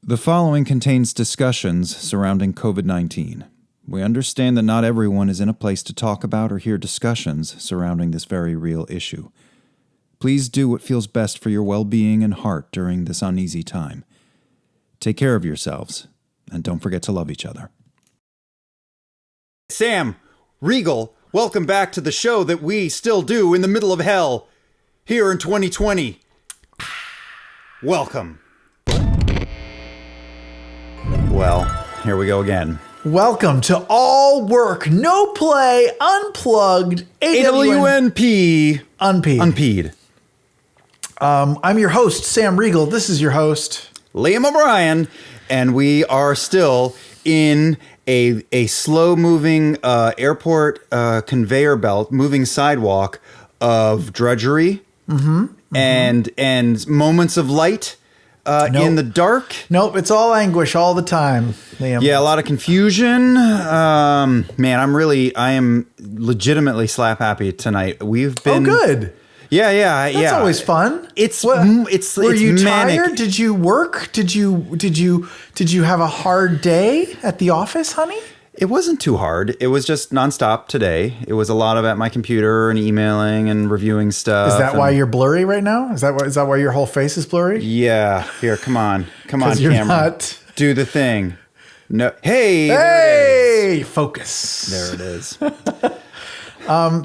The following contains discussions surrounding COVID-19. We understand that not everyone is in a place to talk about or hear discussions surrounding this very real issue. Please do what feels best for your well-being and heart during this uneasy time. Take care of yourselves, and don't forget to love each other. Sam, Riegel, welcome back to the show that we still do in the middle of hell, here in 2020. Welcome. Well, here we go again. Welcome to All Work, No Play, Unplugged, AWNP. Unpeed. I'm your host, Sam Riegel. This is your host, Liam O'Brien, and we are still in a slow-moving airport conveyor belt, moving sidewalk of drudgery and moments of light. In the dark? Nope, it's all anguish all the time, Liam. Yeah, a lot of confusion. Man, I am legitimately slap happy tonight. We've been... Oh, good. Yeah. That's always fun. Were you manic. tired? Did you work? Did you have a hard day at the office, honey? It wasn't too hard. It was just nonstop today. It was a lot of at my computer and emailing and reviewing stuff. Is that why you're blurry right now? Is that why your whole face is blurry? Yeah. Here, come on, you're camera. Not... Do the thing. No. Hey. Hey. Focus. There it is.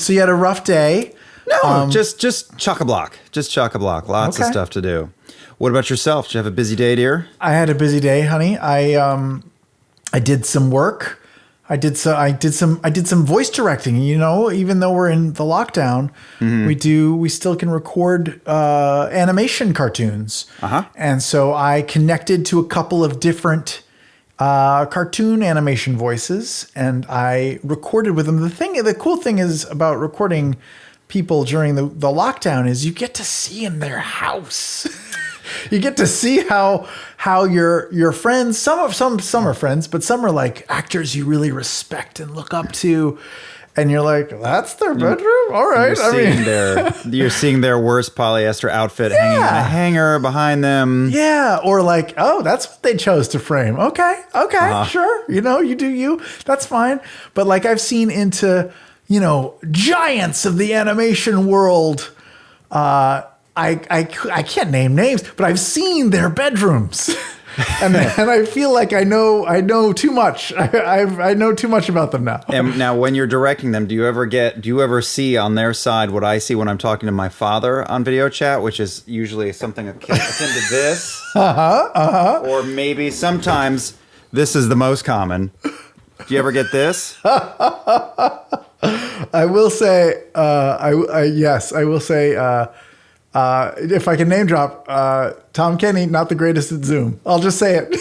So you had a rough day. No, just chock-a-block. Just chock-a-block. Lots of stuff to do. What about yourself? Did you have a busy day, dear? I had a busy day, honey. I did some work. I did some voice directing. You know, even though we're in the lockdown, we still can record animation cartoons. And so I connected to a couple of different cartoon animation voices, and I recorded with them. The cool thing is about recording people during the lockdown is you get to see in their house. You get to see how your friends, some are friends, but some are like actors you really respect and look up to, and you're like, that's their bedroom? All right. You're seeing their worst polyester outfit hanging on a hanger behind them. Yeah, or like, oh, that's what they chose to frame. Okay, sure. You know, you do you. That's fine. But like I've seen into, giants of the animation world. I can't name names, but I've seen their bedrooms, and I feel like I know too much. I know too much about them now. And now, when you're directing them, do you ever see on their side what I see when I'm talking to my father on video chat, which is usually something akin to this, or maybe sometimes this is the most common. Do you ever get this? I will say, yes, I will say. If I can name drop, Tom Kenny, not the greatest at Zoom. I'll just say it.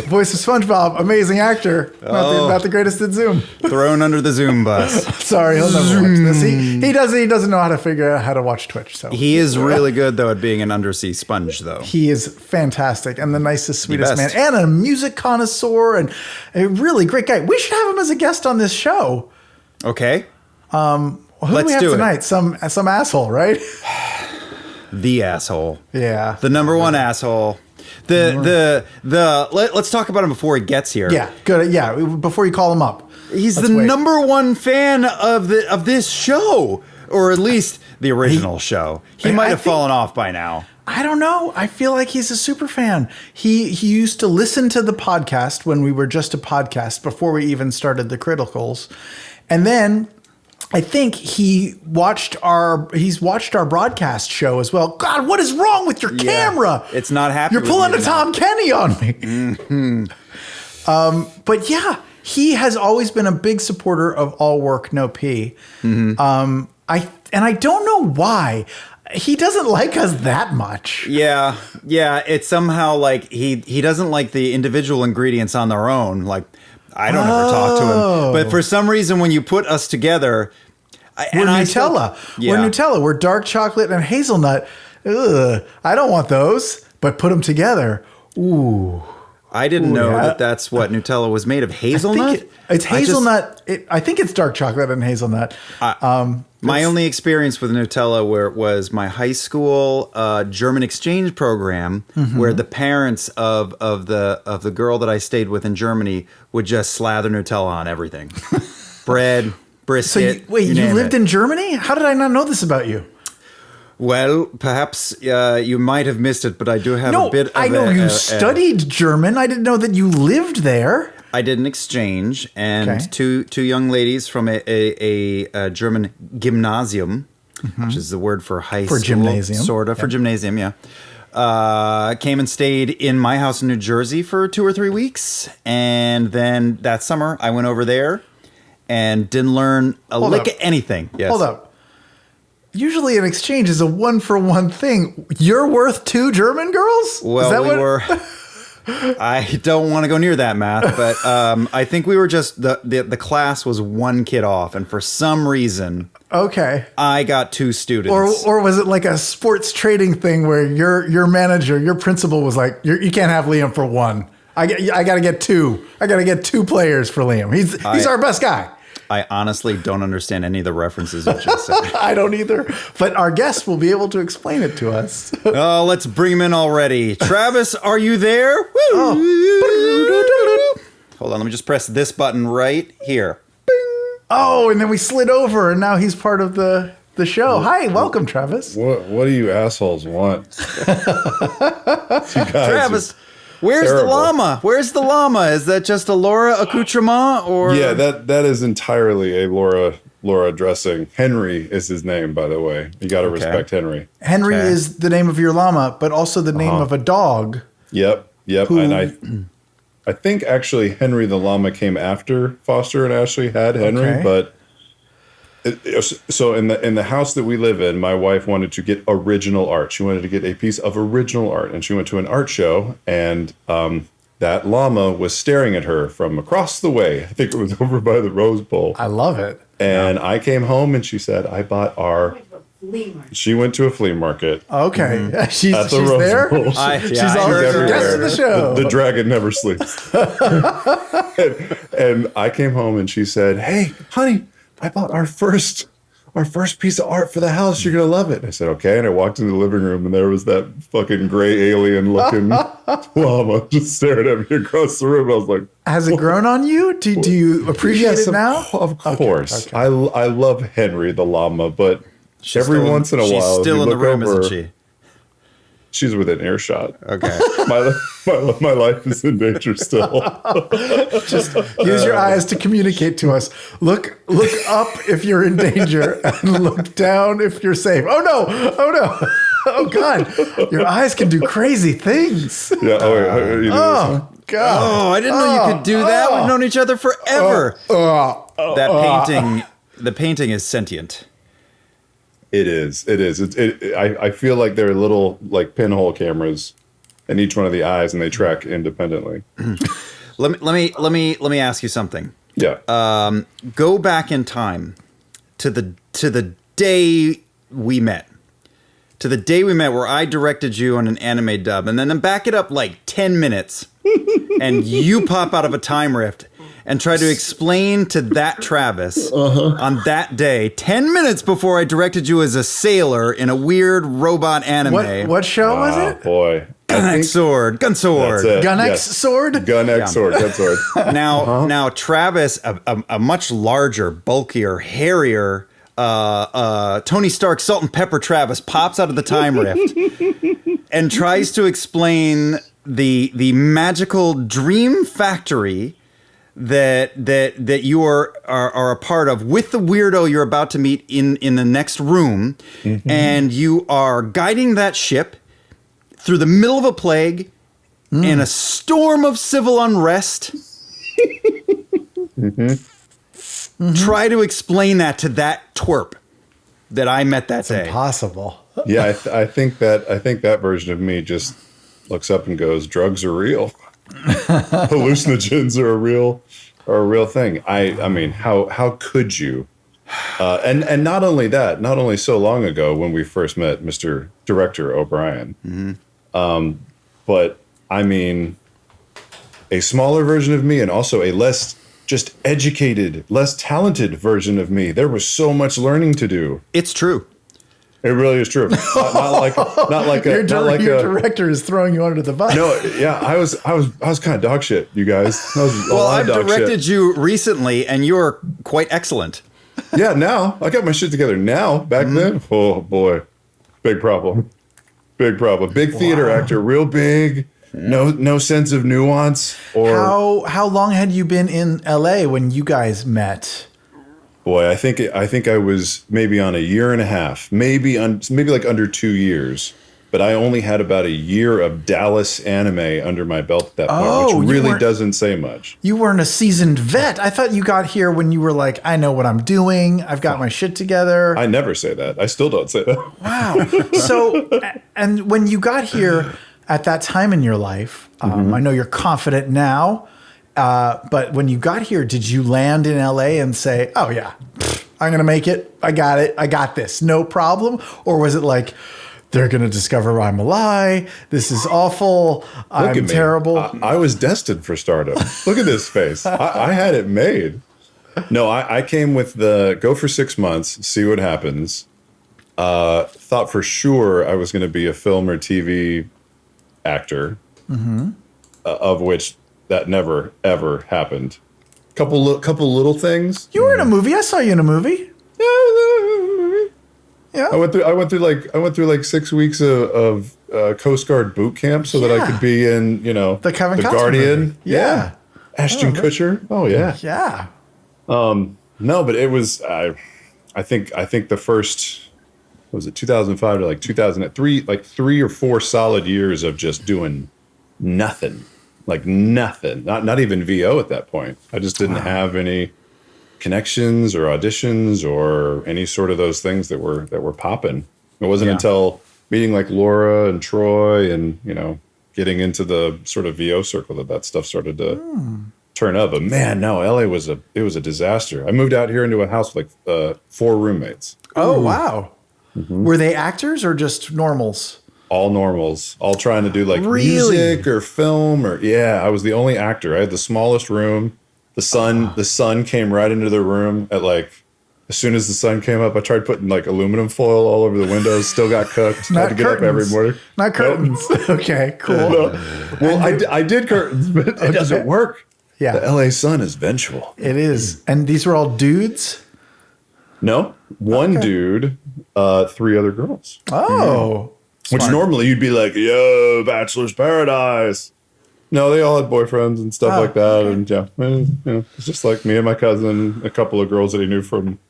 Voice of SpongeBob, amazing actor, not the greatest at Zoom. Thrown under the Zoom bus. Sorry, he'll never watch this. He doesn't know how to figure out how to watch Twitch. So he is really good though at being an undersea sponge, though. He is fantastic and the nicest, sweetest man, and a music connoisseur and a really great guy. We should have him as a guest on this show. Okay. Who do we have tonight? Some asshole, right? The asshole. Yeah. The number one asshole. Let's talk about him before he gets here. Yeah, good. Yeah, before you call him up. He's number one fan of this show, or at least the original show. He might have fallen off by now. I don't know. I feel like he's a super fan. He used to listen to the podcast when we were just a podcast before we even started the Criticals, and then I think he's watched our broadcast show as well. God, what is wrong with your camera? It's not happy. You're pulling a Tom Kenny on me. Mm-hmm. But yeah, he has always been a big supporter of All Work, No Pee. I don't know why. He doesn't like us that much. Yeah. It's somehow like he doesn't like the individual ingredients on their own. Like, I don't ever talk to him. But for some reason, when you put us together... We're Nutella. We're Nutella. We're dark chocolate and hazelnut. Ugh, I don't want those. But put them together. Ooh. I didn't know that that's what Nutella was made of. Hazelnut? It's hazelnut. I think it's dark chocolate and hazelnut. My only experience with Nutella was my high school German exchange program, where the parents of the girl that I stayed with in Germany would just slather Nutella on everything, bread, brisket. So you lived in Germany? How did I not know this about you? Well, perhaps you might have missed it, but I do have a bit of I know you studied German. I didn't know that you lived there. I did an exchange, and two young ladies from a German gymnasium, which is the word for high school, gymnasium, for gymnasium, came and stayed in my house in New Jersey for 2 or 3 weeks, and then that summer I went over there and didn't learn a lick of anything. Yes. Hold up. Usually an exchange is a 1-for-1 thing. You're worth 2 German girls? Well, were. I don't want to go near that math, but I think we were just the class was 1 kid off, and for some reason, I got 2 students. Or was it like a sports trading thing where your manager, your principal was like, you can't have Liam for 1. I got to get 2. I got to get 2 players for Liam. He's our best guy. I honestly don't understand any of the references you just said. I don't either, but our guest will be able to explain it to us. Oh, let's bring him in already. Travis, are you there? Oh. Hold on, let me just press this button right here. Oh, and then we slid over, and now he's part of the show. Hi, welcome, Travis. What do you assholes want? Travis, where's the llama? Where's the llama? Is that just a Laura accoutrement, or? Yeah, that is entirely a Laura dressing. Henry is his name, by the way. You got to respect Henry. Henry is the name of your llama, but also the name of a dog. Yep. And I think actually Henry the llama came after Foster and Ashley had Henry, but so in the house that we live in, my wife wanted to get original art. She wanted to get a piece of original art, and she went to an art show, and that llama was staring at her from across the way. I think it was over by the Rose Bowl. I love it. And I came home, and she said, "I bought our." She went to a flea market. Okay, she's at the Rose there. Bowl. She's already guest of the show. The dragon never sleeps. and I came home, and she said, "Hey, honey, I bought our first piece of art for the house. You're going to love it." And I said, okay. And I walked into the living room, and there was that fucking gray alien looking llama just staring at me across the room. I was like, has it grown on you? Do you appreciate it now? Of course. Okay. I love Henry the llama, but every once in a while, she's still in the room, isn't she? She's within earshot. Okay. My life is in danger still. Just use your eyes to communicate to us. Look up if you're in danger, and look down if you're safe. Oh no! Oh God! Your eyes can do crazy things. Yeah. Oh God! Oh, I didn't know you could do that. We've known each other forever. The painting is sentient. It is. I feel like there are little like pinhole cameras in each one of the eyes, and they track independently. Let me ask you something. Yeah. Go back in time to the day we met. To the day we met, where I directed you on an anime dub, and then back it up like 10 minutes, and you pop out of a time rift and try to explain to that Travis on that day, 10 minutes before I directed you as a sailor in a weird robot anime. What show was it? Boy. Gun X Sword. Gun X Sword? Gun X Sword. Now Travis, a much larger, bulkier, hairier Tony Stark Salt and Pepper Travis pops out of the time rift and tries to explain the magical dream factory that you are a part of with the weirdo you're about to meet in the next room, and you are guiding that ship through the middle of a plague and a storm of civil unrest. Try to explain that to that twerp that I met that day. Impossible. Yeah, I think that version of me just looks up and goes, "Drugs are real. Hallucinogens are a real thing." I mean, how could you? And not only that, not only so long ago when we first met Mr. Director O'Brien, but I mean, a smaller version of me and also a less just educated, less talented version of me. There was so much learning to do. It's true. It really is true. Not like your director is throwing you under the bus. No, yeah, I was kind of dog shit, you guys. Well, I've directed you recently, and you're quite excellent. Yeah, now I got my shit together. Now, back then, oh boy, big problem. Big theater actor, real big. No sense of nuance. Or how long had you been in LA when you guys met? Boy, I think I was maybe on a year and a half, maybe like under 2 years. But I only had about a year of Dallas anime under my belt at that point, which really doesn't say much. You weren't a seasoned vet. I thought you got here when you were like, I know what I'm doing. I've got my shit together. I never say that. I still don't say that. Wow. So, and when you got here at that time in your life, I know you're confident now, but when you got here, did you land in LA and say, oh yeah, I'm going to make it. I got it. I got this. No problem. Or was it like, they're going to discover I'm a lie. This is awful. I'm terrible. I was destined for stardom. Look at this face. I had it made. No, I came with the go for 6 months, see what happens. Thought for sure I was going to be a film or TV actor, of which that never, ever happened. Couple little things. You were in a movie. I saw you in a movie. Yeah. I went through like 6 weeks of Coast Guard boot camp so that I could be in, the Kevin the Costner Guardian. movie. Yeah. Ashton Kutcher. Oh yeah. Yeah. No, but it was I think the first, what was it, 2005 to like 2003, like 3 or 4 solid years of just doing nothing. Like nothing. Not even VO at that point. I just didn't have any connections or auditions or any sort of those things that were popping. It wasn't until meeting like Laura and Troy and getting into the sort of VO circle that stuff started to turn up. But man, no, LA was a disaster. I moved out here into a house with like 4 roommates. Oh wow. Were they actors or just normals? All normals, all trying to do like music or film or I was the only actor. I had the smallest room. The sun came right into the room at like, as soon as the sun came up, I tried putting like aluminum foil all over the windows, still got cooked. Had to get up every morning. Not curtains. Okay, cool. Well, I did curtains, but it doesn't work. Yeah. The LA sun is vengeful. It is. And these were all dudes? No, one dude, 3 other girls. Oh. Which normally you'd be like, yo, bachelor's paradise. No, they all had boyfriends and stuff like that. Okay. And it's just like me and my cousin, a couple of girls that he knew from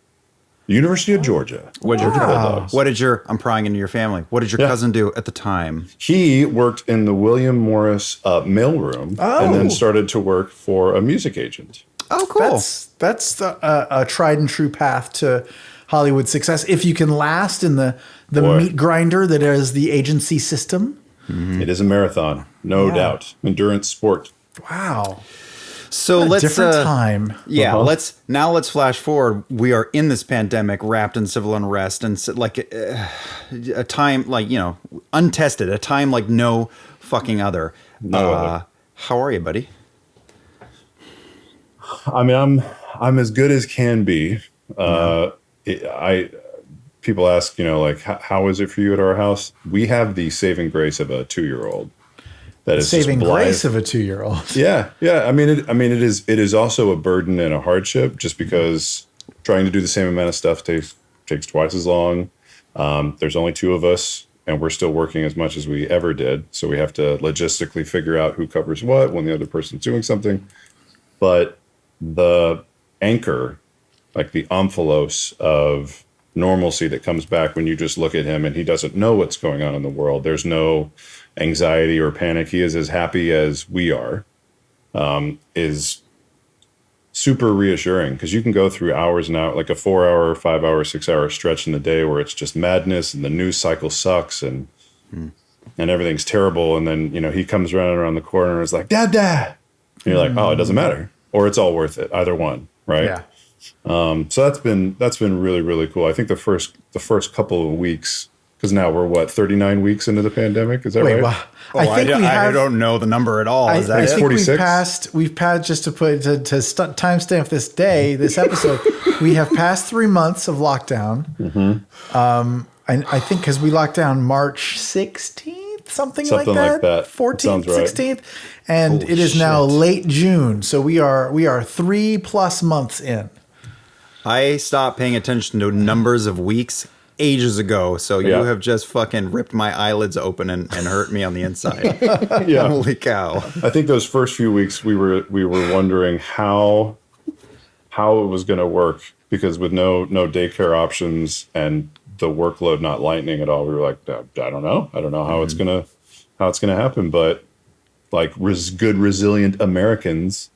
the University of Georgia. I'm prying into your family. What did your cousin do at the time? He worked in the William Morris mailroom and then started to work for a music agent. Oh, cool. That's a tried and true path to Hollywood success. If you can last in the meat grinder that is the agency system. It is a marathon, no doubt. Endurance sport. Wow. So let's different time. Yeah, let's flash forward. We are in this pandemic, wrapped in civil unrest, and like a time like untested, a time like no fucking other. No other. How are you, buddy? I mean, I'm as good as can be. People ask, like, how is it for you at our house? We have the saving grace of a 2-year-old. That is saving grace of a 2-year-old. Yeah. I mean, it is also a burden and a hardship, just because trying to do the same amount of stuff takes twice as long. There's only 2 of us, and we're still working as much as we ever did. So we have to logistically figure out who covers what when the other person's doing something. But the anchor, like the omphalos of normalcy that comes back when you just look at him and he doesn't know what's going on in the world. There's no anxiety or panic. He is as happy as we are, is super reassuring, because you can go through hours and hours, like a 4-hour, 5-hour, 6-hour stretch in the day where it's just madness and the news cycle sucks and everything's terrible. And then, he comes around the corner and is like, Dad. And you're like, oh, it doesn't matter. Or it's all worth it. Either one. Right. Yeah. So that's been really, really cool. I think the first couple of weeks Because now we're what, 39 weeks into the pandemic? Is that Wait, right? well, I don't know the number at all. I Is that think it? 46? we've passed just to timestamp this episode. We have passed 3 months of lockdown. And I think because we locked down March 16th, something like that. 14th, Sounds right. 16th. And Holy it is now shit. late June. So we are 3+ months in. I stopped paying attention to numbers of weeks ages ago, so you Yeah. have just fucking ripped my eyelids open and hurt me on the inside. Yeah. Holy cow. I think those first few weeks we were wondering how it was going to work, because with no daycare options and the workload not lightening at all, we were like, I don't know how it's gonna happen. But like good resilient Americans,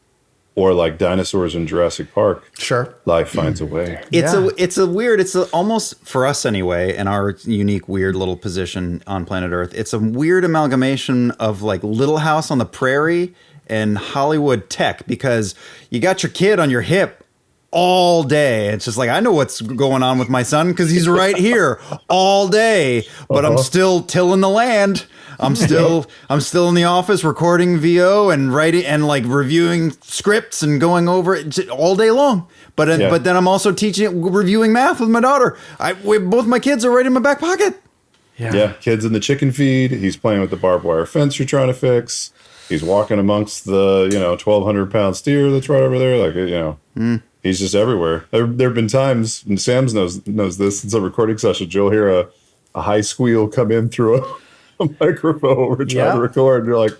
or like dinosaurs in Jurassic Park, Sure. life finds a way. It's almost, for us anyway, in our unique weird little position on planet Earth, it's a weird amalgamation of like Little House on the Prairie and Hollywood tech, because you got your kid on your hip all day. It's just like, I know what's going on with my son because he's right here all day, but I'm still tilling the land. I'm still in the office recording VO and writing and like reviewing scripts and going over it all day long. But then I'm also reviewing math with my daughter. Both my kids are right in my back pocket. Yeah, kids in the chicken feed. He's playing with the barbed wire fence you're trying to fix. He's walking amongst the 1,200-pound steer that's right over there. He's just everywhere. There have been times, and Sam knows this. It's a recording session. You'll hear a high squeal come in through a microphone we're trying to record, and you're like,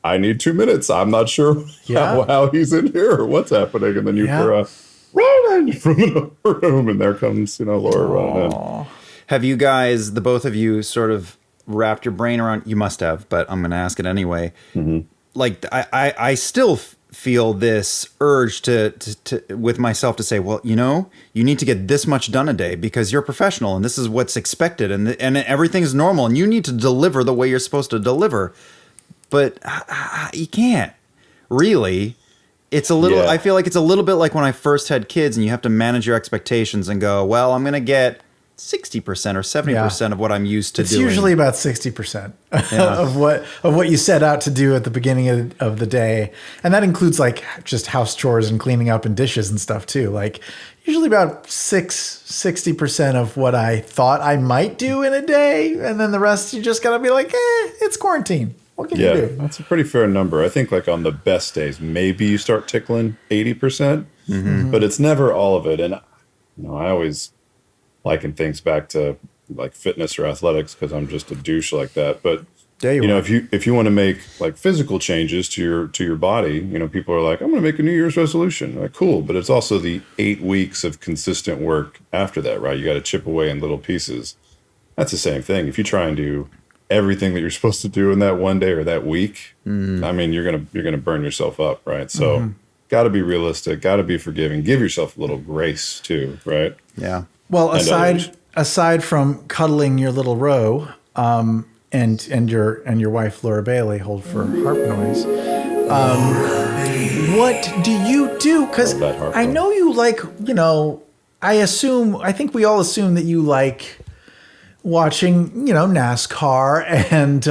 I need 2 minutes. I'm not sure how he's in here or what's happening. And then you hear a running from another room, and there comes Laura running in. Have you guys, the both of you, sort of wrapped your brain around? You must have, but I'm going to ask it anyway. Mm-hmm. Like I still feel this urge to with myself to say, well, you need to get this much done a day because you're a professional and this is what's expected and everything's normal and you need to deliver the way you're supposed to deliver. But you can't really. It's a little, I feel like it's a little bit like when I first had kids and you have to manage your expectations and go, well, I'm going to get 60% or 70% of what I'm used to doing. It's usually about 60% of what you set out to do at the beginning of the day. And that includes like just house chores and cleaning up and dishes and stuff too. Like usually about 60% of what I thought I might do in a day. And then the rest you just got to be like, it's quarantine. What can you do? That's a pretty fair number. I think like on the best days, maybe you start tickling 80%, but it's never all of it. And I always liken things back to like fitness or athletics because I'm just a douche like that. But if you want to make like physical changes to your body, people are like, I'm going to make a New Year's resolution. Like, cool, but it's also the 8 weeks of consistent work after that, right? You got to chip away in little pieces. That's the same thing. If you try and do everything that you're supposed to do in that one day or that week, I mean, you're gonna burn yourself up, right? So, got to be realistic, got to be forgiving, give yourself a little grace too, right? Yeah. Well, aside from cuddling your little row, and your wife Laura Bailey, hold for harp noise. What do you do? Because I know you like, I think we all assume that you like watching, NASCAR and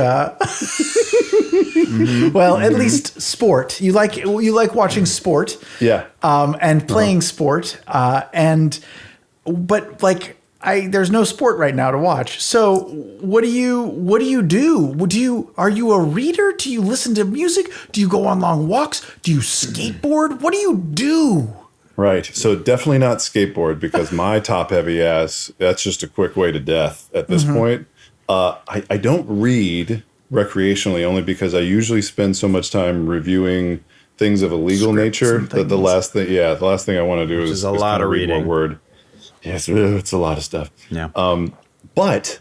well, at least sport. You like watching sport. Yeah. And playing sport. But like there's no sport right now to watch. So what do you do? Are you a reader? Do you listen to music? Do you go on long walks? Do you skateboard? What do you do? Right. So definitely not skateboard because my top heavy ass, that's just a quick way to death at this point. I don't read recreationally only because I usually spend so much time reviewing things of a legal nature that the last thing I want to do is a lot of reading. One word. Yes, it's a lot of stuff. Yeah. But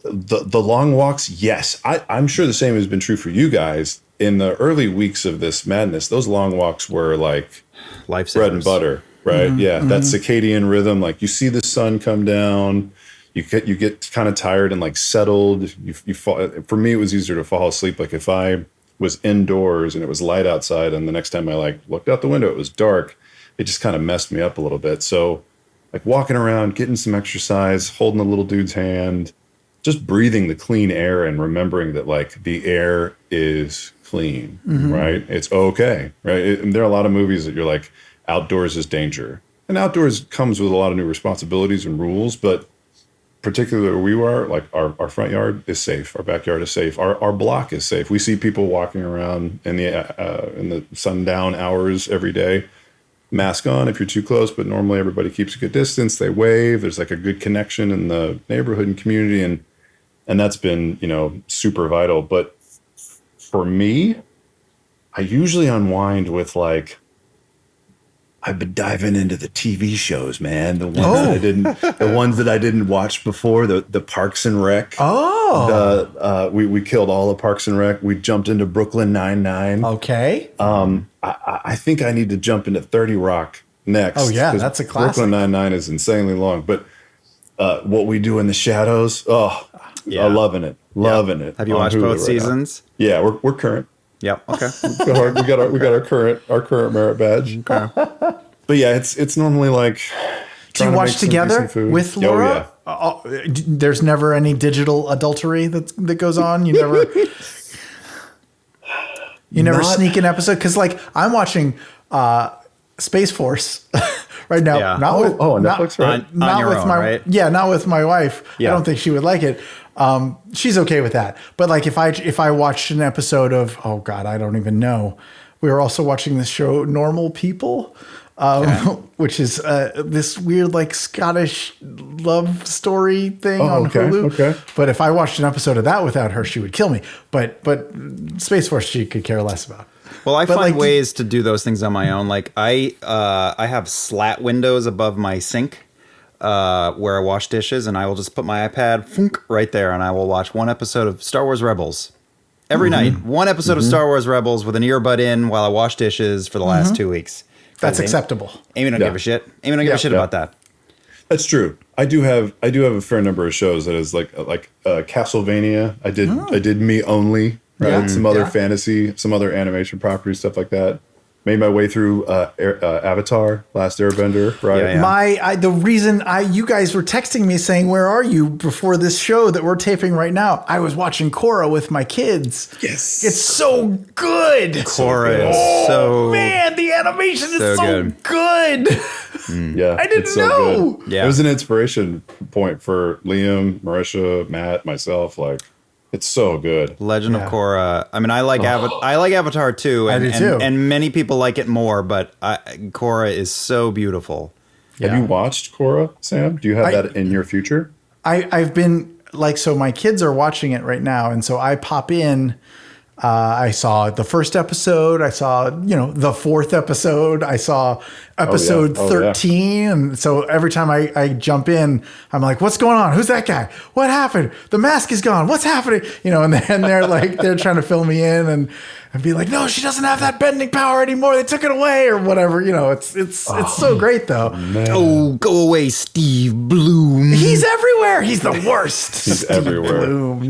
the long walks, yes. I'm sure the same has been true for you guys. In the early weeks of this madness, those long walks were like lifesavers. Bread and butter, right? That circadian rhythm, like you see the sun come down, you get kind of tired and like settled. You fall. For me, it was easier to fall asleep. Like if I was indoors and it was light outside, and the next time I like looked out the window, it was dark. It just kind of messed me up a little bit. So like walking around, getting some exercise, holding the little dude's hand, just breathing the clean air and remembering that like the air is clean, right? It's okay, right? And there are a lot of movies that you're like, outdoors is danger. And outdoors comes with a lot of new responsibilities and rules, but particularly where we are, like our front yard is safe. Our backyard is safe. Our block is safe. We see people walking around in the sundown hours every day. Mask on if you're too close, but normally everybody keeps a good distance. They wave. There's like a good connection in the neighborhood and community, and that's been, you know, super vital. But for me, I usually unwind with like, I've been diving into the TV shows, man. The ones that I didn't watch before. The Parks and Rec. We killed all of Parks and Rec. We jumped into Brooklyn Nine-Nine. Okay. I think I need to jump into 30 Rock next. Oh yeah, that's a classic. Brooklyn Nine-Nine is insanely long, but What We Do in the Shadows. Oh, yeah. I'm loving it. Loving it. Have you watched both seasons? Now. Yeah, we're current. Yep. Okay. we got our current merit badge. Okay. But yeah, it's normally like. Do you watch together with Laura? Oh, yeah. There's never any digital adultery that goes on. You never sneak an episode, because like I'm watching Space Force right now. Yeah. Not with Netflix, right? Not with my right? Yeah, not with my wife. Yeah. I don't think she would like it. She's okay with that. But like if I watched an episode of, oh God, I don't even know. We were also watching this show, Normal People, which is this weird like Scottish love story thing on Hulu. Okay. But if I watched an episode of that without her, she would kill me. But Space Force, she could care less about. Well, I find ways to do those things on my own. Like I have slat windows above my sink where I wash dishes, and I will just put my iPad right there, and I will watch one episode of Star Wars Rebels every night. One episode of Star Wars Rebels with an earbud in while I wash dishes for the last 2 weeks. That's acceptable. Amy don't give a shit. Amy don't give a shit about that. That's true. I do have a fair number of shows that is like Castlevania. I did Me Only, right? Yeah. Some other fantasy, some other animation properties, stuff like that. Made my way through Avatar, Last Airbender, right? Yeah. The reason you guys were texting me saying, where are you, before this show that we're taping right now, I was watching Korra with my kids. Yes. It's so good. Korra is so... Man, the animation is so good. Yeah. I didn't know. Good. Yeah. It was an inspiration point for Liam, Marisha, Matt, myself, like... It's so good. Legend of Korra. I mean, I like Avatar too, and, I do too. And many people like it more, but Korra is so beautiful. Have you watched Korra, Sam? Do you have that in your future? I've been like, so my kids are watching it right now, and so I pop in. I saw the first episode. I saw, the fourth episode. I saw episode 13. And so every time I jump in, I'm like, what's going on? Who's that guy? What happened? The mask is gone. What's happening? And then they're like, they're trying to fill me in and be like, no, she doesn't have that bending power anymore. They took it away or whatever. It's so great though. Man. Oh, go away, Steve Bloom. He's everywhere. He's the worst. He's everywhere. Bloom.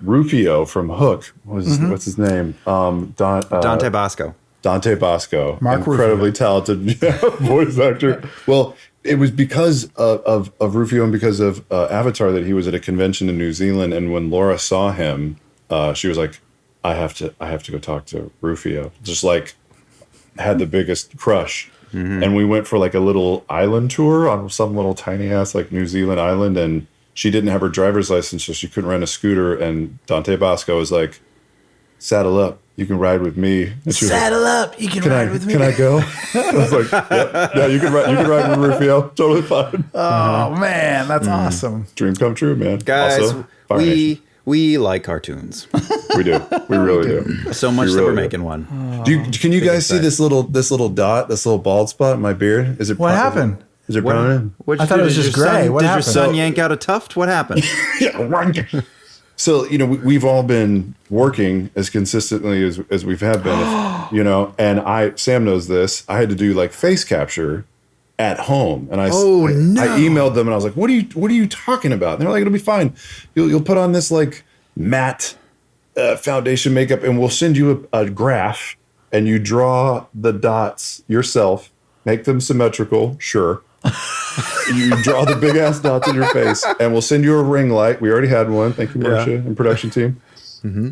Rufio from Hook. What's his name? Dante Bosco. Dante Bosco, Mark incredibly Rufio. talented voice actor. Well, it was because of Rufio and because of Avatar that he was at a convention in New Zealand, and when Laura saw him, she was like, "I have to go talk to Rufio." Just like had the biggest crush, and we went for like a little island tour on some little tiny ass like New Zealand island, and she didn't have her driver's license, so she couldn't rent a scooter. And Dante Bosco was like, "Saddle up. You can ride with me." And she was Saddle up. You can ride with me. Can I go? I was like, yeah, you can ride with Rufio. Totally fine. Oh man, that's awesome. Dream come true, man. Guys, Also, we like cartoons. we do. We really do. So much that we're making one. Can you guys see this little dot, this little bald spot in my beard? Is it What happened? Is it brown? I thought it was just gray. What happened? Did your son yank out a tuft? What happened? So, we've all been working as consistently as we've had been, and Sam knows this. I had to do like face capture at home, and I emailed them and I was like, what are you talking about? And they're like, it'll be fine. You'll put on this like matte foundation makeup, and we'll send you a graph, and you draw the dots yourself, make them symmetrical, sure. You draw the big ass dots in your face, and we'll send you a ring light. We already had one. Thank you, Marcia, and production team.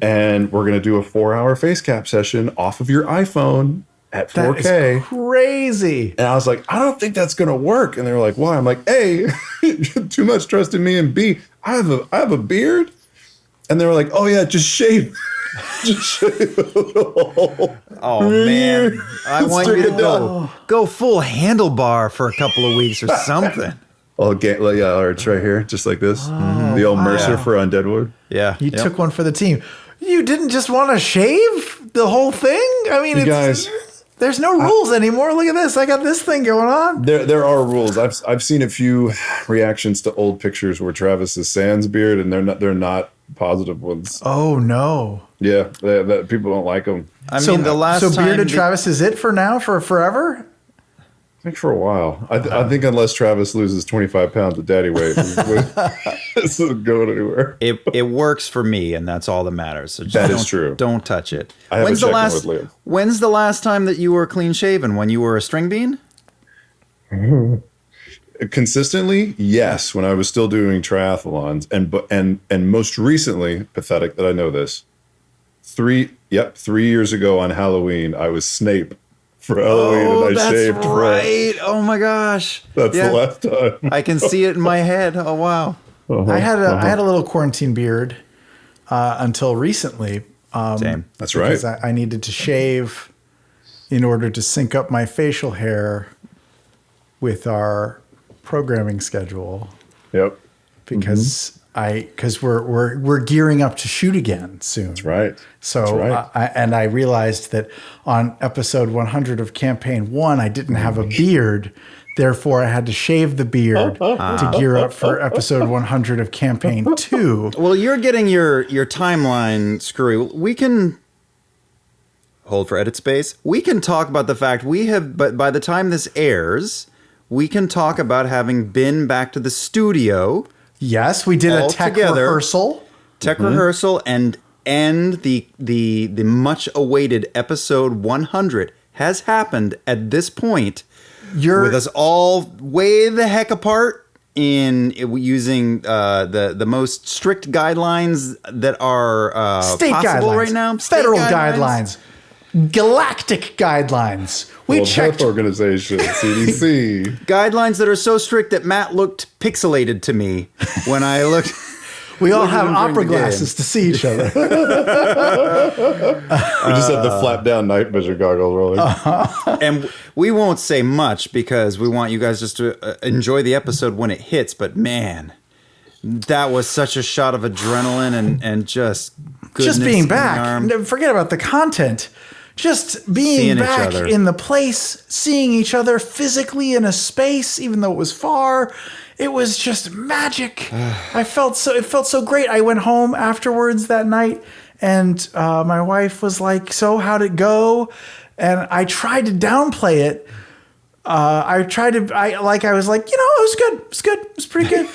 And we're gonna do a 4-hour face cap session off of your iPhone at 4K. That is crazy. And I was like, I don't think that's gonna work. And they were like, why? I'm like, A, too much trust in me, and B, I have a beard. And they were like, oh yeah, just shave. Just shave a little. Oh man, I want you to go full handlebar for a couple of weeks or something. Oh, yeah, or it's right here, just like this. The old Mercer for Undead Wood. Yeah, You took one for the team. You didn't just want to shave the whole thing? I mean, there's no rules anymore. Look at this. I got this thing going on. There are rules. I've seen a few reactions to old pictures where Travis is sans beard, and they're not positive ones. Oh no. Yeah, that people don't like them. I mean, the last time bearded Travis is it for now, for forever? I think for a while. I think unless Travis loses 25 pounds of daddy weight, this isn't going anywhere. It works for me, and that's all that matters. So That is true. Don't touch it. I have a check-in with Liam. When's the last time that you were clean shaven? When you were a string bean? Consistently, yes. When I was still doing triathlons, and most recently, pathetic that I know this. 3 years ago on Halloween, I was Snape for Halloween, and I shaved. Right. Oh my gosh. That's the last time. I can see it in my head. Oh wow. I had a little quarantine beard until recently. Same. That's right. Because I needed to shave in order to sync up my facial hair with our programming schedule. Yep. Because we're gearing up to shoot again soon. That's right. So That's right. I realized that on episode 100 of campaign 1, I didn't have a beard. Therefore, I had to shave the beard to gear up for episode 100 of campaign 2. Well, you're getting your timeline screwy. We can hold for edit space. We can talk about the fact but by the time this airs, we can talk about having been back to the studio. Yes, we did a tech rehearsal. Rehearsal and the much awaited episode 100 has happened at this point. With us all way the heck apart in using the most strict guidelines that are state possible guidelines right now. Federal guidelines. Galactic guidelines. World Health Organization, CDC. Guidelines that are so strict that Matt looked pixelated to me when I looked. We all have opera glasses to see each other. We just have the flap down night vision goggles rolling. And we won't say much because we want you guys just to enjoy the episode when it hits. But man, that was such a shot of adrenaline and just goodness. Just being back. Forget about the content. Just being back in the place, seeing each other physically in a space, even though it was far. It was just magic. It felt so great. I went home afterwards that night, and my wife was like, "So how'd it go?" And I tried to downplay it. I was like, it was good. It was good. It was pretty good.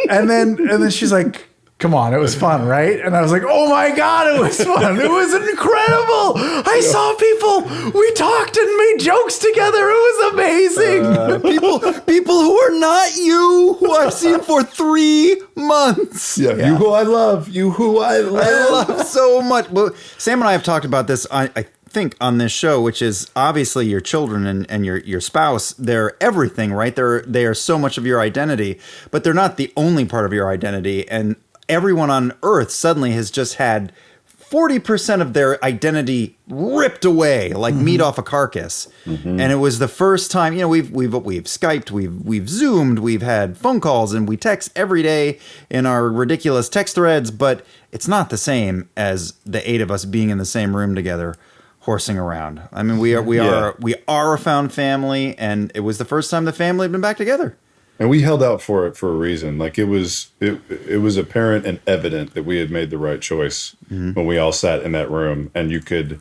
and then she's like, "Come on, it was fun, right?" And I was like, "Oh my God, it was fun. It was incredible. I saw people. We talked and made jokes together. It was amazing." People who are not you, who I've seen for 3 months. Yeah, you who I love. You who I love so much. Well, Sam and I have talked about this, I think, on this show, which is obviously your children and your spouse. They're everything, right? They are so much of your identity, but they're not the only part of your identity. And everyone on Earth suddenly has just had 40% of their identity ripped away, like meat off a carcass. And it was the first time, we've Skyped, we've Zoomed, we've had phone calls, and we text every day in our ridiculous text threads, but it's not the same as the 8 of us being in the same room together, horsing around. I mean, we are a found family, and it was the first time the family had been back together. And we held out for it for a reason. Like it was apparent and evident that we had made the right choice when we all sat in that room, and you could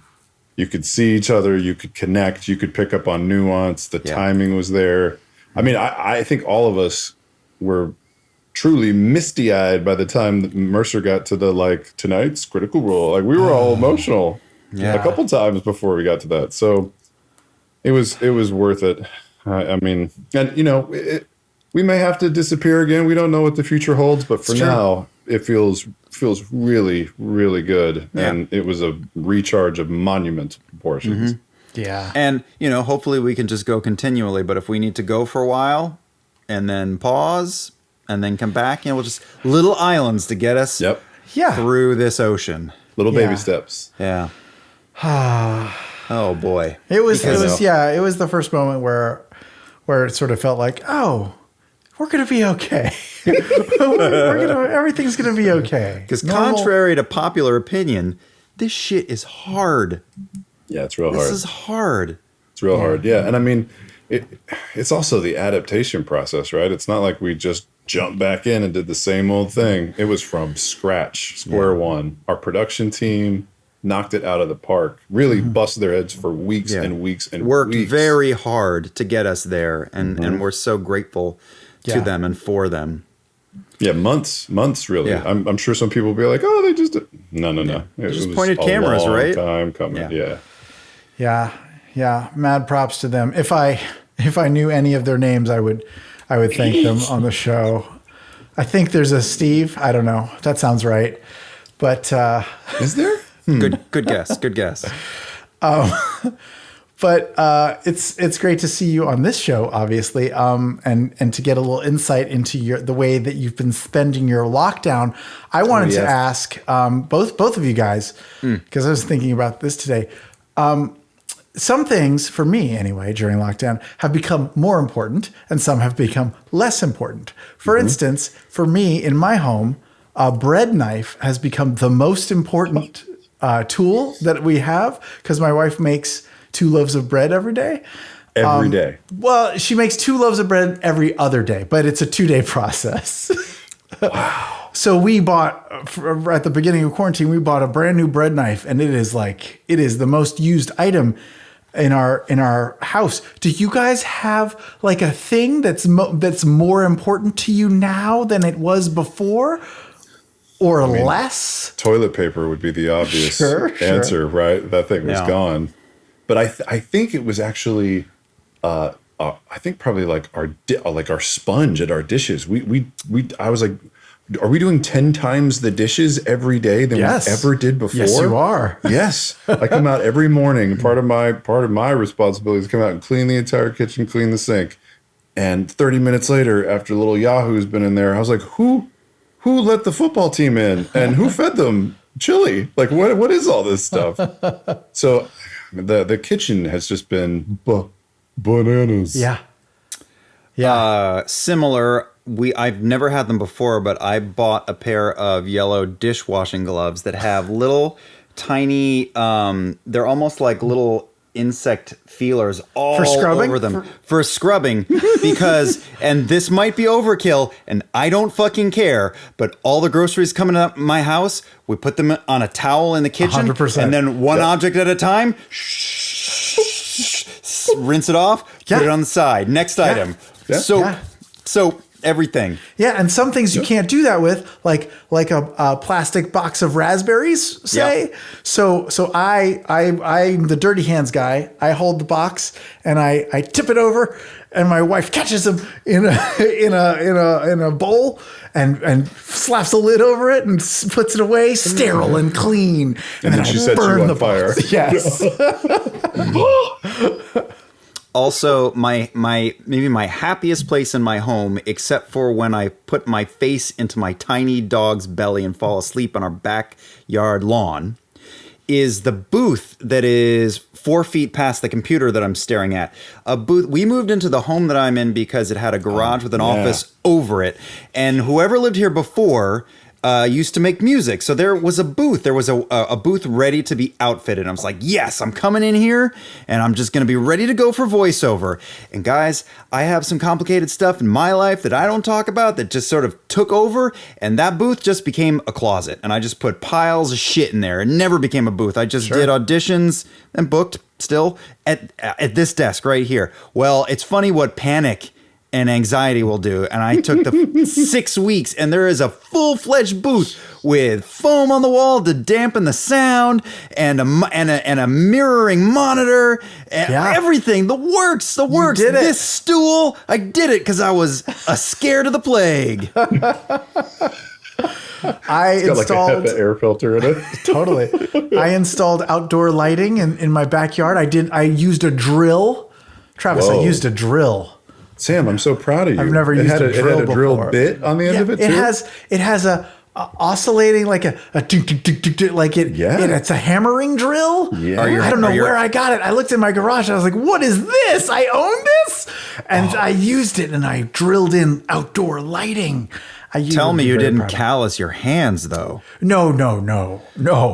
see each other, you could connect, you could pick up on nuance. The timing was there. I mean, I think all of us were truly misty-eyed by the time that Mercer got to the tonight's critical role. Like we were all emotional a couple times before we got to that. So it was worth it. I mean, and we may have to disappear again. We don't know what the future holds, but for now, it feels really, really good. Yeah. And it was a recharge of monumental proportions. Mm-hmm. Yeah. And, hopefully we can just go continually. But if we need to go for a while and then pause and then come back, we'll just little islands to get us through this ocean. Little baby steps. Yeah. Oh, boy. It was the first moment where it sort of felt like, oh, we're going to be okay. Everything's going to be okay. Because contrary to popular opinion, this shit is hard. Yeah, it's real hard. This is hard. It's real hard, yeah. And I mean, it's also the adaptation process, right? It's not like we just jumped back in and did the same old thing. It was from scratch, square one. Our production team knocked it out of the park, really busted their heads for weeks and weeks and worked weeks. Very hard to get us there. And we're so grateful to them and for them. Yeah, months, really. Yeah. I'm sure some people will be like, oh, they just did. No. It just was pointed cameras, right? Time coming. Yeah. Mad props to them. If I knew any of their names, I would thank them on the show. I think there's a Steve. I don't know. That sounds right. But is there? Good guess. Good guess. But it's great to see you on this show, obviously, and to get a little insight into the way that you've been spending your lockdown. I wanted to ask both of you guys, because I was thinking about this today. Some things, for me anyway, during lockdown have become more important, and some have become less important. For instance, for me in my home, a bread knife has become the most important tool that we have, because my wife makes 2 loaves of bread every day. Every day. Well, she makes 2 loaves of bread every other day, but it's a 2-day process. Wow. So we bought, at the beginning of quarantine, we bought a brand new bread knife, and it is the most used item in our house. Do you guys have like a thing that's more important to you now than it was before? Or less? Toilet paper would be the obvious answer, right? That thing was gone. But I think it was actually, I think probably like our sponge at our dishes. I was like, are we doing 10 times the dishes every day than we ever did before? Yes, you are. Yes, I come out every morning. Part of my responsibility is to come out and clean the entire kitchen, clean the sink. And 30 minutes later, after little Yahoo's been in there, I was like, who let the football team in and who fed them chili? Like, what is all this stuff? So the kitchen has just been bananas. Yeah. Similar. I've never had them before, but I bought a pair of yellow dishwashing gloves that have little tiny, they're almost like little insect feelers all over them for scrubbing because, and this might be overkill and I don't fucking care, but all the groceries coming up my house, we put them on a towel in the kitchen 100%. And then one object at a time, rinse it off, put it on the side. Next item. So everything. Yeah, and some things you can't do that with, like a plastic box of raspberries, say. Yep. So I'm the dirty hands guy. I hold the box and I tip it over, and my wife catches them in a bowl and slaps the lid over it and puts it away, sterile and clean. And then she sets you on fire. Yes. Also, maybe my happiest place in my home, except for when I put my face into my tiny dog's belly and fall asleep on our backyard lawn, is the booth that is 4 feet past the computer that I'm staring at. A booth. We moved into the home that I'm in because it had a garage with an office over it, and whoever lived here before used to make music. So there was a booth. There was a booth ready to be outfitted. I was like, yes, I'm coming in here and I'm just going to be ready to go for voiceover. And guys, I have some complicated stuff in my life that I don't talk about that just sort of took over. And that booth just became a closet. And I just put piles of shit in there. It never became a booth. I just did auditions and booked still at this desk right here. Well, it's funny what panic and anxiety will do. And I took the 6 weeks, and there is a full-fledged booth with foam on the wall to dampen the sound, and a mirroring monitor, and everything. The works. You did it. This stool, I did it because I was scared of the plague. I installed like a air filter in it. Totally. I installed outdoor lighting in my backyard. I used a drill. Travis, I used a drill. Sam, I'm so proud of you. I've never used a drill before. It had a drill bit on the end of it too? It has a oscillating like a tick, tick, tick, tick, tick, like it. Yeah. It's a hammering drill. Yeah. I don't know where I got it. I looked in my garage. And I was like, "What is this? I own this!" And I used it, and I drilled in outdoor lighting. Tell me you didn't callous your hands, though. No,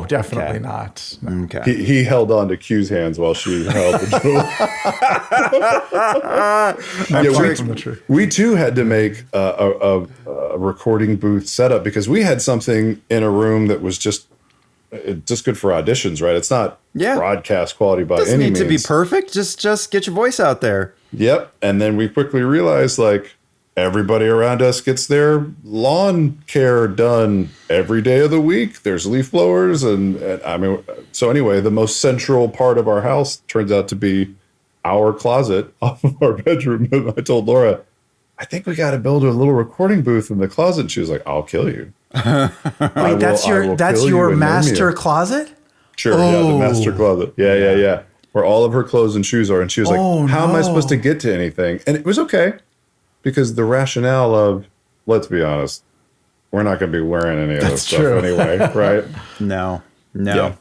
definitely not. No. Okay. He held on to Q's hands while she held the drill. We too had to make a recording booth setup because we had something in a room that was just good for auditions, right? It's not broadcast quality by any means. Doesn't need to be perfect. Just get your voice out there. Yep. And then we quickly realized, like, everybody around us gets their lawn care done every day of the week. There's leaf blowers. And I mean, so anyway, the most central part of our house turns out to be our closet off of our bedroom. And I told Laura, I think we got to build a little recording booth in the closet. And she was like, I'll kill you. Wait, that's your master closet? Sure. Yeah. The master closet. Yeah. Where all of her clothes and shoes are. And she was like, how am I supposed to get to anything? And it was okay. Because the rationale of, let's be honest, we're not going to be wearing any of this stuff anyway, right? No. Yeah.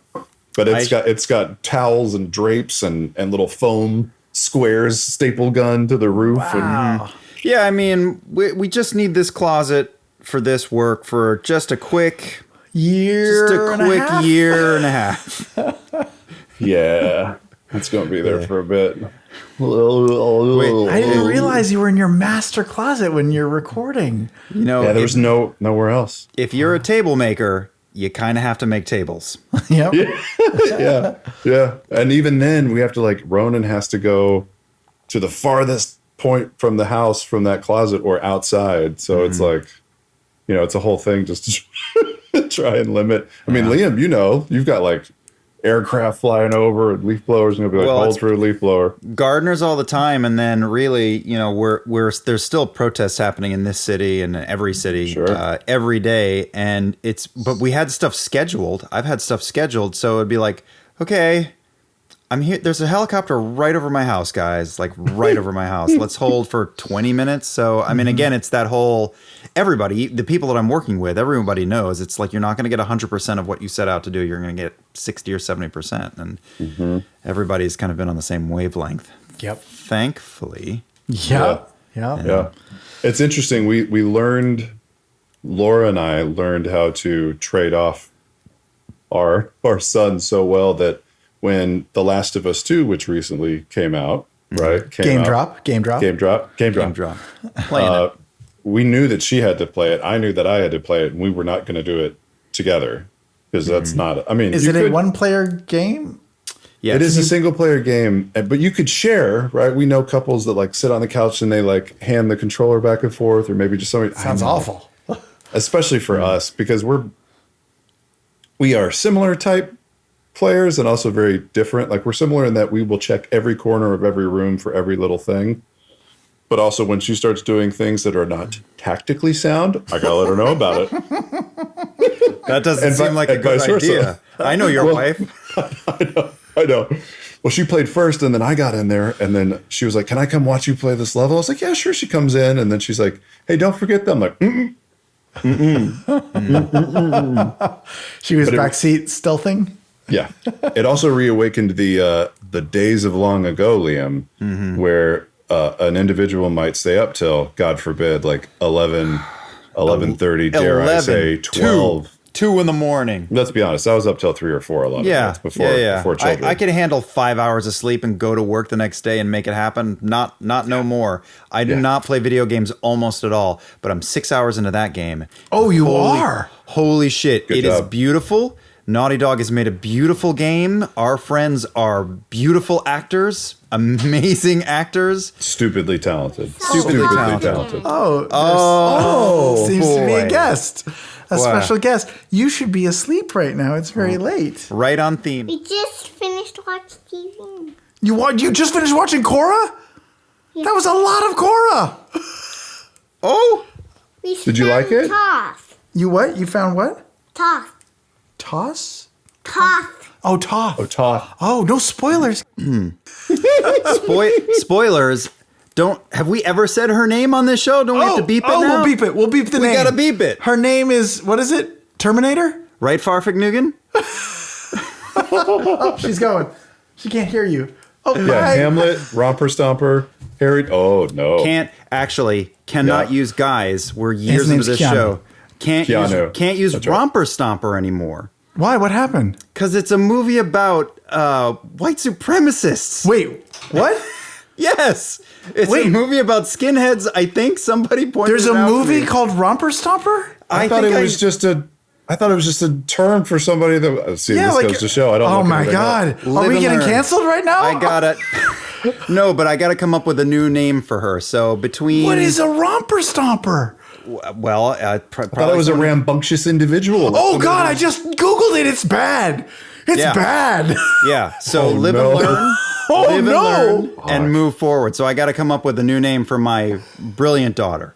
But it's got towels and drapes and little foam squares staple gun to the roof. Wow. And, yeah, I mean, we just need this closet for this work for just a quick year and a half. Yeah. It's going to be there for a bit. Wait, I didn't realize you were in your master closet when you're recording. There was nowhere else. If you're a table maker, you kind of have to make tables. Yep. Yeah. And even then, we have to, like, Ronan has to go to the farthest point from the house from that closet or outside. So it's like, it's a whole thing just to try and limit. I mean, Liam, you've got like aircraft flying over and leaf blowers, and you'll be like, hold for a leaf blower. Gardeners all the time, and then really, there's still protests happening in this city and every city every day, and but we had stuff scheduled. I've had stuff scheduled, so it'd be like, okay, I'm here. There's a helicopter right over my house, guys, like right over my house. Let's hold for 20 minutes. So, I mean, again, it's that whole, the people that I'm working with, everybody knows it's like, you're not going to get 100% of what you set out to do. You're going to get 60 or 70%. And everybody's kind of been on the same wavelength. Yep. Thankfully. Yeah. It's interesting. We learned, Laura and I learned how to trade off our son so well that when The Last of Us 2, which recently came out, right? Game drop. Playing it. We knew that she had to play it. I knew that I had to play it, and we were not going to do it together because that's not. I mean, is it a one-player game? Yeah, it is a single-player game, but you could share, right? We know couples that like sit on the couch and they like hand the controller back and forth, or maybe just something. Sounds awful. Especially for us, because we are similar type players and also very different. Like, we're similar in that we will check every corner of every room for every little thing. But also when she starts doing things that are not tactically sound, I gotta let her know about it. That doesn't seem like a good idea. I know your wife. I know. Well, she played first, and then I got in there, and then she was like, can I come watch you play this level? I was like, yeah, sure. She comes in, and then she's like, hey, don't forget them. I'm like, She was backseat stealthing? Yeah. It also reawakened the days of long ago, Liam, where an individual might stay up till, God forbid, like 11:30, dare I say 12. 2 in the morning. Let's be honest. I was up till 3 or 4 a lot of nights before children. I could handle 5 hours of sleep and go to work the next day and make it happen. Not no more. I do not play video games almost at all, but I'm 6 hours into that game. Oh, you are? Holy shit. It is beautiful. Naughty Dog has made a beautiful game. Our friends are beautiful actors, amazing actors. Stupidly talented. Stupidly talented. Seems to be a boy. guest. A special guest. You should be asleep right now. It's very late. Right on theme. We just finished watching TV. You just finished watching Korra? Yeah. That was a lot of Korra. Oh, Did you like it? Toss. You what? You found what? Toss. Toss? Toss. Oh, Toph. Oh, Toth. Oh, no spoilers. spoilers. Have we ever said her name on this show? Don't we have to beep it now? We'll beep it. We'll beep the name. We gotta beep it. Her name is, what is it? Terminator? Right, Farfignugan? Oh, she's going. She can't hear you. Oh, Yeah, bye. Hamlet, Romperstopper, Harry. Oh, no. Cannot use guys. We're years into name's this Keanu. show. Can't Keanu. use That's right. Romperstopper anymore. Why? What happened? Because it's a movie about white supremacists. Wait, what? Yes. It's Wait. a movie about skinheads. I think somebody pointed There's it a out to movie me. called Romperstopper? I thought it was just a term for somebody that. See, this goes to show. I don't. Oh look my anything up. God! Live Are we and getting learn. canceled right now? I gotta. No, but I gotta come up with a new name for her. So between. What is a Romperstopper? Well, I thought it was a rambunctious individual. Oh God! I just Googled it. It's bad. It's Yeah. bad. Yeah. So Oh, live no. and learn. Oh, live and no. learn and move forward. So I got to come up with a new name for my brilliant daughter.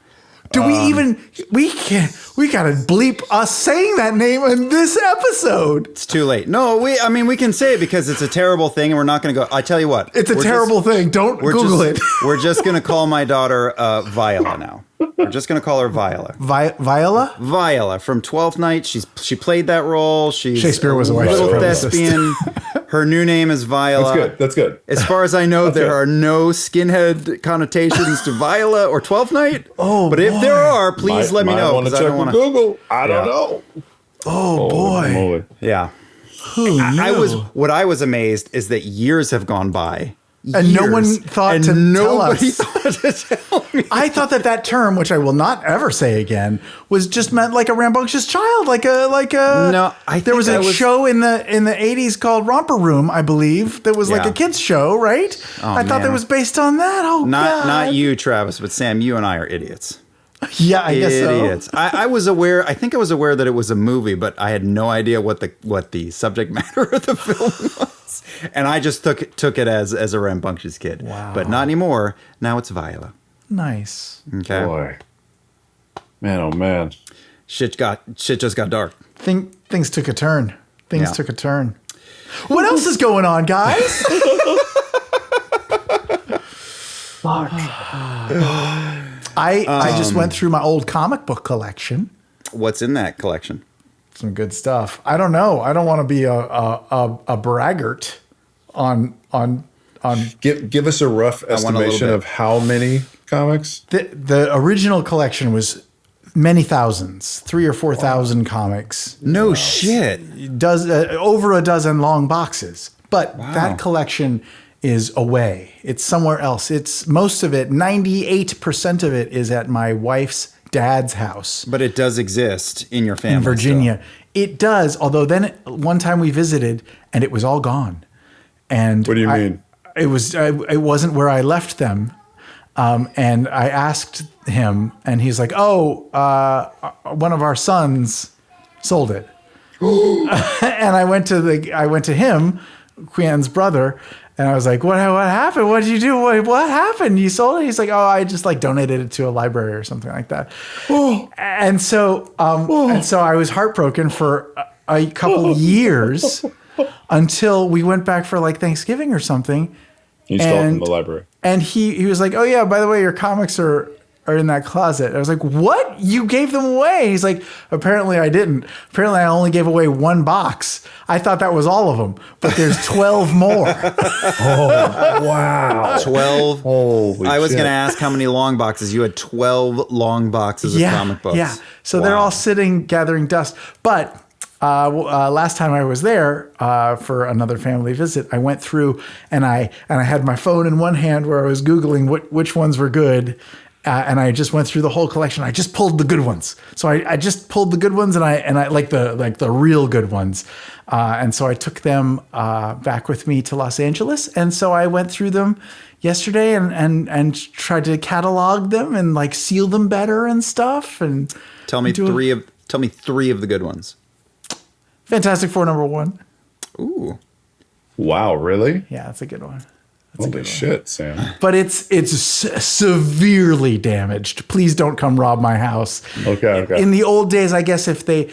Do we even? We can't. We gotta bleep us saying that name in this episode. It's too late. No, we can say it because it's a terrible thing, and we're not going to go. I tell you what, It's a terrible thing. Don't Google it. We're just going to call my daughter Viola now. We're just going to call her Viola. Viola? Viola from 12th Night. She played that role. She's Shakespeare was a white little supremacist. thespian. Her new name is Viola. That's good. As far as I know, there are no skinhead connotations to Viola or 12th Night. Oh, but if there are, please let me know. Want to 'cause I check don't with wanna- Google? I don't know. Oh boy. Moly. Yeah. Who knew? What I was amazed is that years have gone by. And no Years, one thought and to tell nobody us. thought to tell me. I thought that term, which I will not ever say again, was just meant like a rambunctious child, like a. No, I there think was I a was- show in the 80s called Romper Room, I believe, that was like Yeah. a kids show, right? I thought man. that was based on that. Oh, God. Not you, Travis, but Sam. You and I are idiots. Yeah, I guess so. Idiots. I was aware. I think I was aware that it was a movie, but I had no idea what the subject matter of the film was, and I just took it as a rambunctious kid. Wow. But not anymore. Now it's Viola. Nice. Okay. Boy. Man, oh man. Shit just got dark. Things took a turn. Things Yeah. took a turn. What else is going on, guys? I just went through my old comic book collection. What's in that collection? Some good stuff. I don't know. I don't want to be a braggart on Give us a rough want a little estimation bit. of how many comics. the original collection was many thousands, 3,000 or 4,000 comics. No shit. Does over a dozen long boxes. But that collection is away. It's somewhere else. It's most of it, 98% of it is at my wife's dad's house But it does exist in your family. in Virginia. It does, although then one time we visited and it was all gone. And What do you mean? It wasn't where I left them. And I asked him, and he's like, "Oh, one of our sons sold it." And I went to him, Quian's brother, and I was like, "What happened? What did you do? What happened? You sold it?" He's like, "Oh, I just donated it to a library or something like that." And so I was heartbroken for a couple years until we went back for Thanksgiving or something. You stole it from the library. And he was like, "Oh yeah, by the way, your comics are in that closet." I was like, "What? You gave them away?" He's like, "Apparently I didn't. Apparently I only gave away one box. I thought that was all of them, but there's 12 more." Wow. 12. Holy I was shit. going to ask how many long boxes. You had 12 long boxes of comic books. Yeah. So they're Wow. all sitting gathering dust. But last time I was there for another family visit, I went through and I had my phone in one hand where I was Googling which ones were good. and I just went through the whole collection. I just pulled the good ones. So I just pulled the good ones, and I like the real good ones. And so I took them back with me to Los Angeles, and so I went through them yesterday and tried to catalog them and like seal them better and stuff. And Tell me three of the good ones. Fantastic Four #1. Ooh. Wow, really? Yeah, that's a good one. Holy shit, Sam. But it's severely damaged. Please don't come rob my house. Okay. In the old days, I guess if they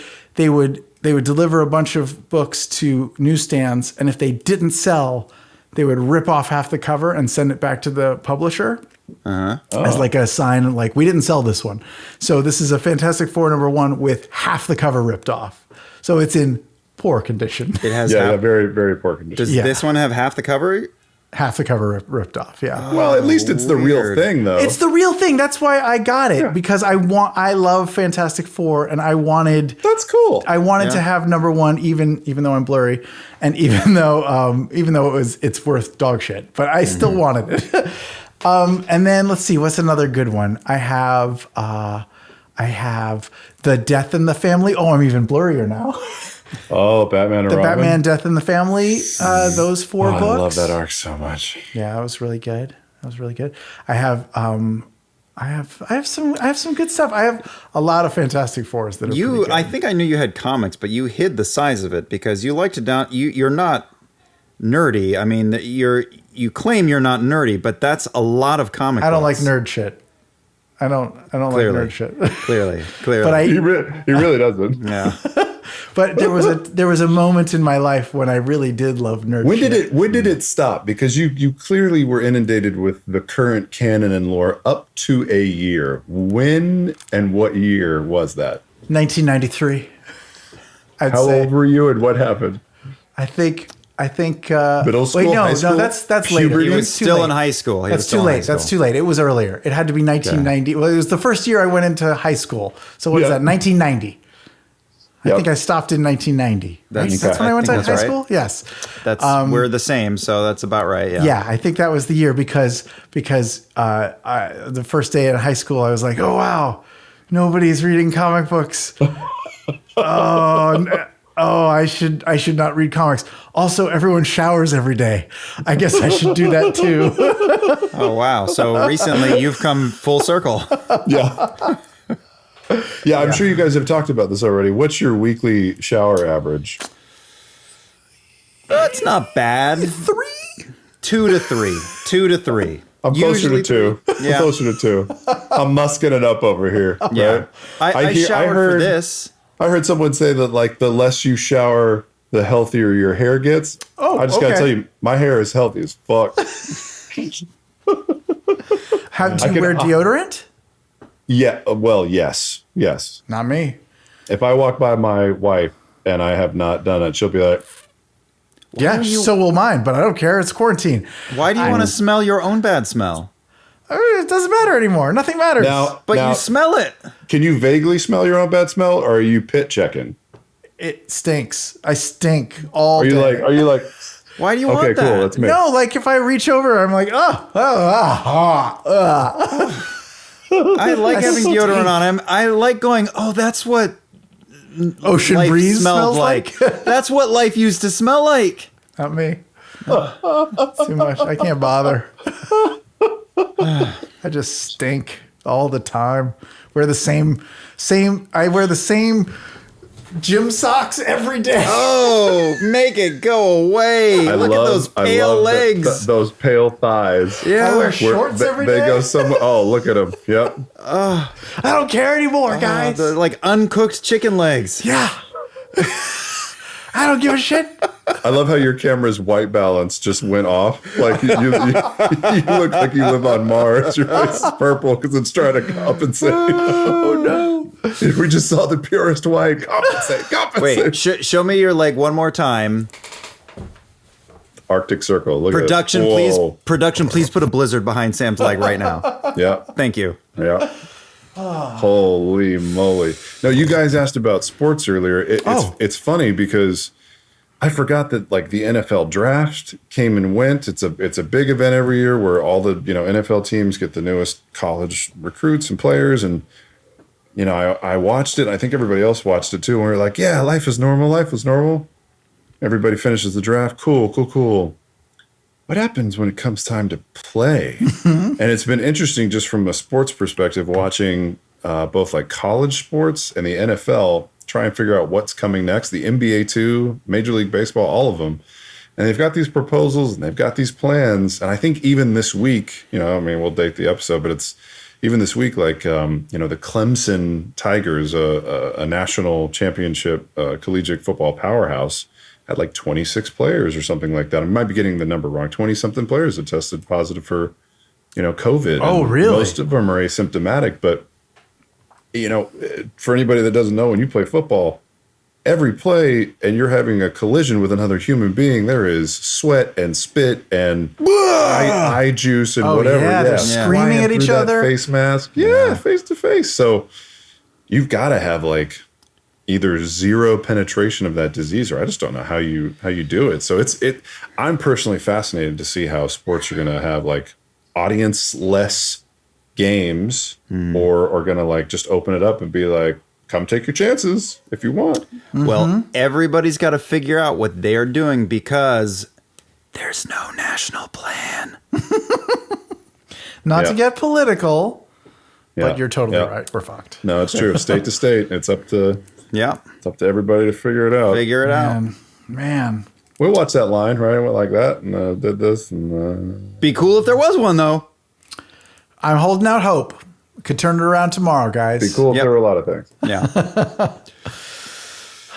would deliver a bunch of books to newsstands, and if they didn't sell, they would rip off half the cover and send it back to the publisher as like a sign, like, we didn't sell this one. So this is a Fantastic Four #1 with half the cover ripped off. So it's in poor condition. It has very, very poor condition. Does this one have half the cover? Half the cover ripped off, yeah. Well, at least it's the real Weird. thing, though. It's the real thing. That's why I got it, because I love Fantastic Four, and I wanted That's cool. I wanted to have #1, even though I'm blurry, and even though it's worth dog shit, but I still wanted it. And then let's see, what's another good one? I have The Death in the Family. Oh, I'm even blurrier now. Oh, Batman and The Robin. Batman Death in the Family. Those 4 books. I love that arc so much. Yeah, that was really good. I have some good stuff. I have a lot of Fantastic Fours that are pretty good. I think I knew you had comics, but you hid the size of it because you like to you're not nerdy. I mean, you claim you're not nerdy, but that's a lot of comic I don't books. like nerd shit. I don't Clearly. like nerd shit. Clearly. But He really doesn't. Yeah. But there was a moment in my life when I really did love nerd shit. When did it stop? Because you clearly were inundated with the current canon and lore up to a year. When and what year was that? 1993. I'd How say. old were you and what happened? I think. Middle school, Wait, high school? no, that's later. He It's was too still late. in high school. That's too late. That's too late. It was earlier. It had to be 1990. Well, it was the first year I went into high school. So what is Yeah. that? 1990. I Yep. think I stopped in 1990. That's- That's when I went to I think high that's right. school? Yes. That's we're the same, so that's about right. Yeah. Yeah, I think that was the year because the first day in high school, I was like, oh, wow, nobody's reading comic books. I should not read comics. Also, everyone showers every day. I guess I should do that too. Oh wow! So recently you've come full circle. Yeah. Yeah, I'm sure you guys have talked about this already. What's your weekly shower average? That's not bad. 2 to 3. 2 to 3. I'm closer Usually to 2. Yeah. I'm closer to 2. I'm musking it up over here. Yeah. Right? I showered for this. I heard someone say that like the less you shower, the healthier your hair gets. Oh, I just gotta okay. tell you, my hair is healthy as fuck. Do you can- wear deodorant? Yeah, well, yes. Not me. If I walk by my wife and I have not done it, she'll be like, Yeah, so will mine, but I don't care. It's quarantine. Why do you want to smell your own bad smell? It doesn't matter anymore. Nothing matters. But now, you smell it. can you vaguely smell your own bad smell, or are you pit checking? It stinks. I stink all Are you day. like, Why do you okay, want that? cool, that's me. No, like if I reach over, I'm like, I like having stink. deodorant on him. I like going, oh, that's what ocean life breeze smelled smells like. That's what life used to smell like. Not me. Too much. I can't bother. I just stink all the time. Wear the same. I wear the same gym socks every day. Oh, make it go away. Look at those pale legs. Those pale thighs. Yeah. I wear Where shorts every day. They go somewhere. Oh, look at them. Yep. I don't care anymore, guys. They're like uncooked chicken legs. Yeah. I don't give a shit. I love how your camera's white balance just went off. Like you look like you live on Mars. Your face is purple because it's trying to compensate. Oh no. We just saw the purest white. Compensate. Wait, show me your leg one more time. Arctic Circle. Look Production, at it. please. Whoa. Production, please put a blizzard behind Sam's leg right now. Yeah. Thank you. Yeah. Holy moly. No, you guys asked about sports earlier. It's funny because I forgot that like the NFL draft came and went. It's a big event every year where all the NFL teams get the newest college recruits and players. And I watched it. I think everybody else watched it too. And we were like, yeah, life is normal. Life is normal. Everybody finishes the draft. Cool. What happens when it comes time to play? And it's been interesting just from a sports perspective, watching both like college sports and the NFL try and figure out what's coming next. The NBA too, Major League Baseball, all of them. And they've got these proposals and they've got these plans. And I think even this week, we'll date the episode, but it's even this week, like, the Clemson Tigers, a national championship collegiate football powerhouse, had like 26 players or something like that. I might be getting the number wrong. 20-something players have tested positive for, COVID. Oh, and really? Most of them are asymptomatic. But, for anybody that doesn't know, when you play football, every play and you're having a collision with another human being, there is sweat and spit and eye juice and whatever. Yeah, they're screaming at each other. Face mask. Yeah, face to face. So you've got to have like either zero penetration of that disease, or I just don't know how you do it. So I'm personally fascinated to see how sports are going to have like audience-less games or are going to like just open it up and be like, come take your chances if you want. Well, everybody's got to figure out what they're doing because there's no national plan. Not to get political, but you're totally Yeah. right. We're fucked. No, it's true. State to state. It's up to everybody to figure it out. Figure it out. Man. We'll watch that line, right? Went like that and did this. And Be cool if there was one, though. I'm holding out hope. Could turn it around tomorrow, guys. be cool if there were a lot of things. Yeah.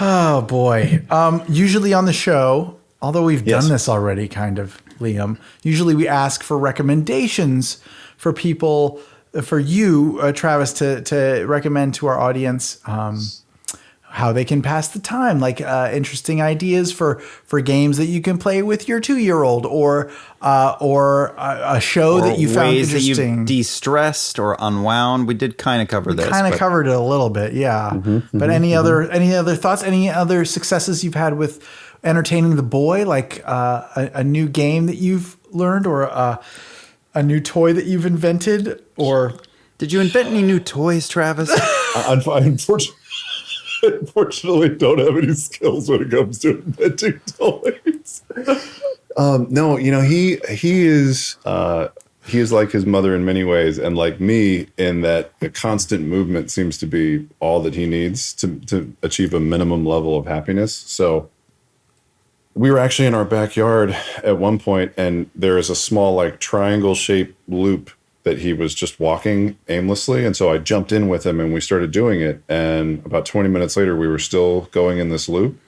Oh, boy. Usually on the show, although we've done this already, kind of, Liam, usually we ask for recommendations for people, for you, Travis, to recommend to our audience how they can pass the time, like interesting ideas for games that you can play with your 2-year-old, or a show that you found ways interesting. that you de-stressed or unwound. We did kind of cover this. Kind of covered it a little bit, yeah. But any other thoughts? Any other successes you've had with entertaining the boy, like a new game that you've learned, or a new toy that you've invented, or Did you invent any new toys, Travis? Unfortunately, don't have any skills when it comes to inventing toys. No, he is like his mother in many ways, and like me in that the constant movement seems to be all that he needs to achieve a minimum level of happiness. So we were actually in our backyard at one point, and there is a small like triangle shaped loop that he was just walking aimlessly. And so I jumped in with him and we started doing it. And about 20 minutes later, we were still going in this loop.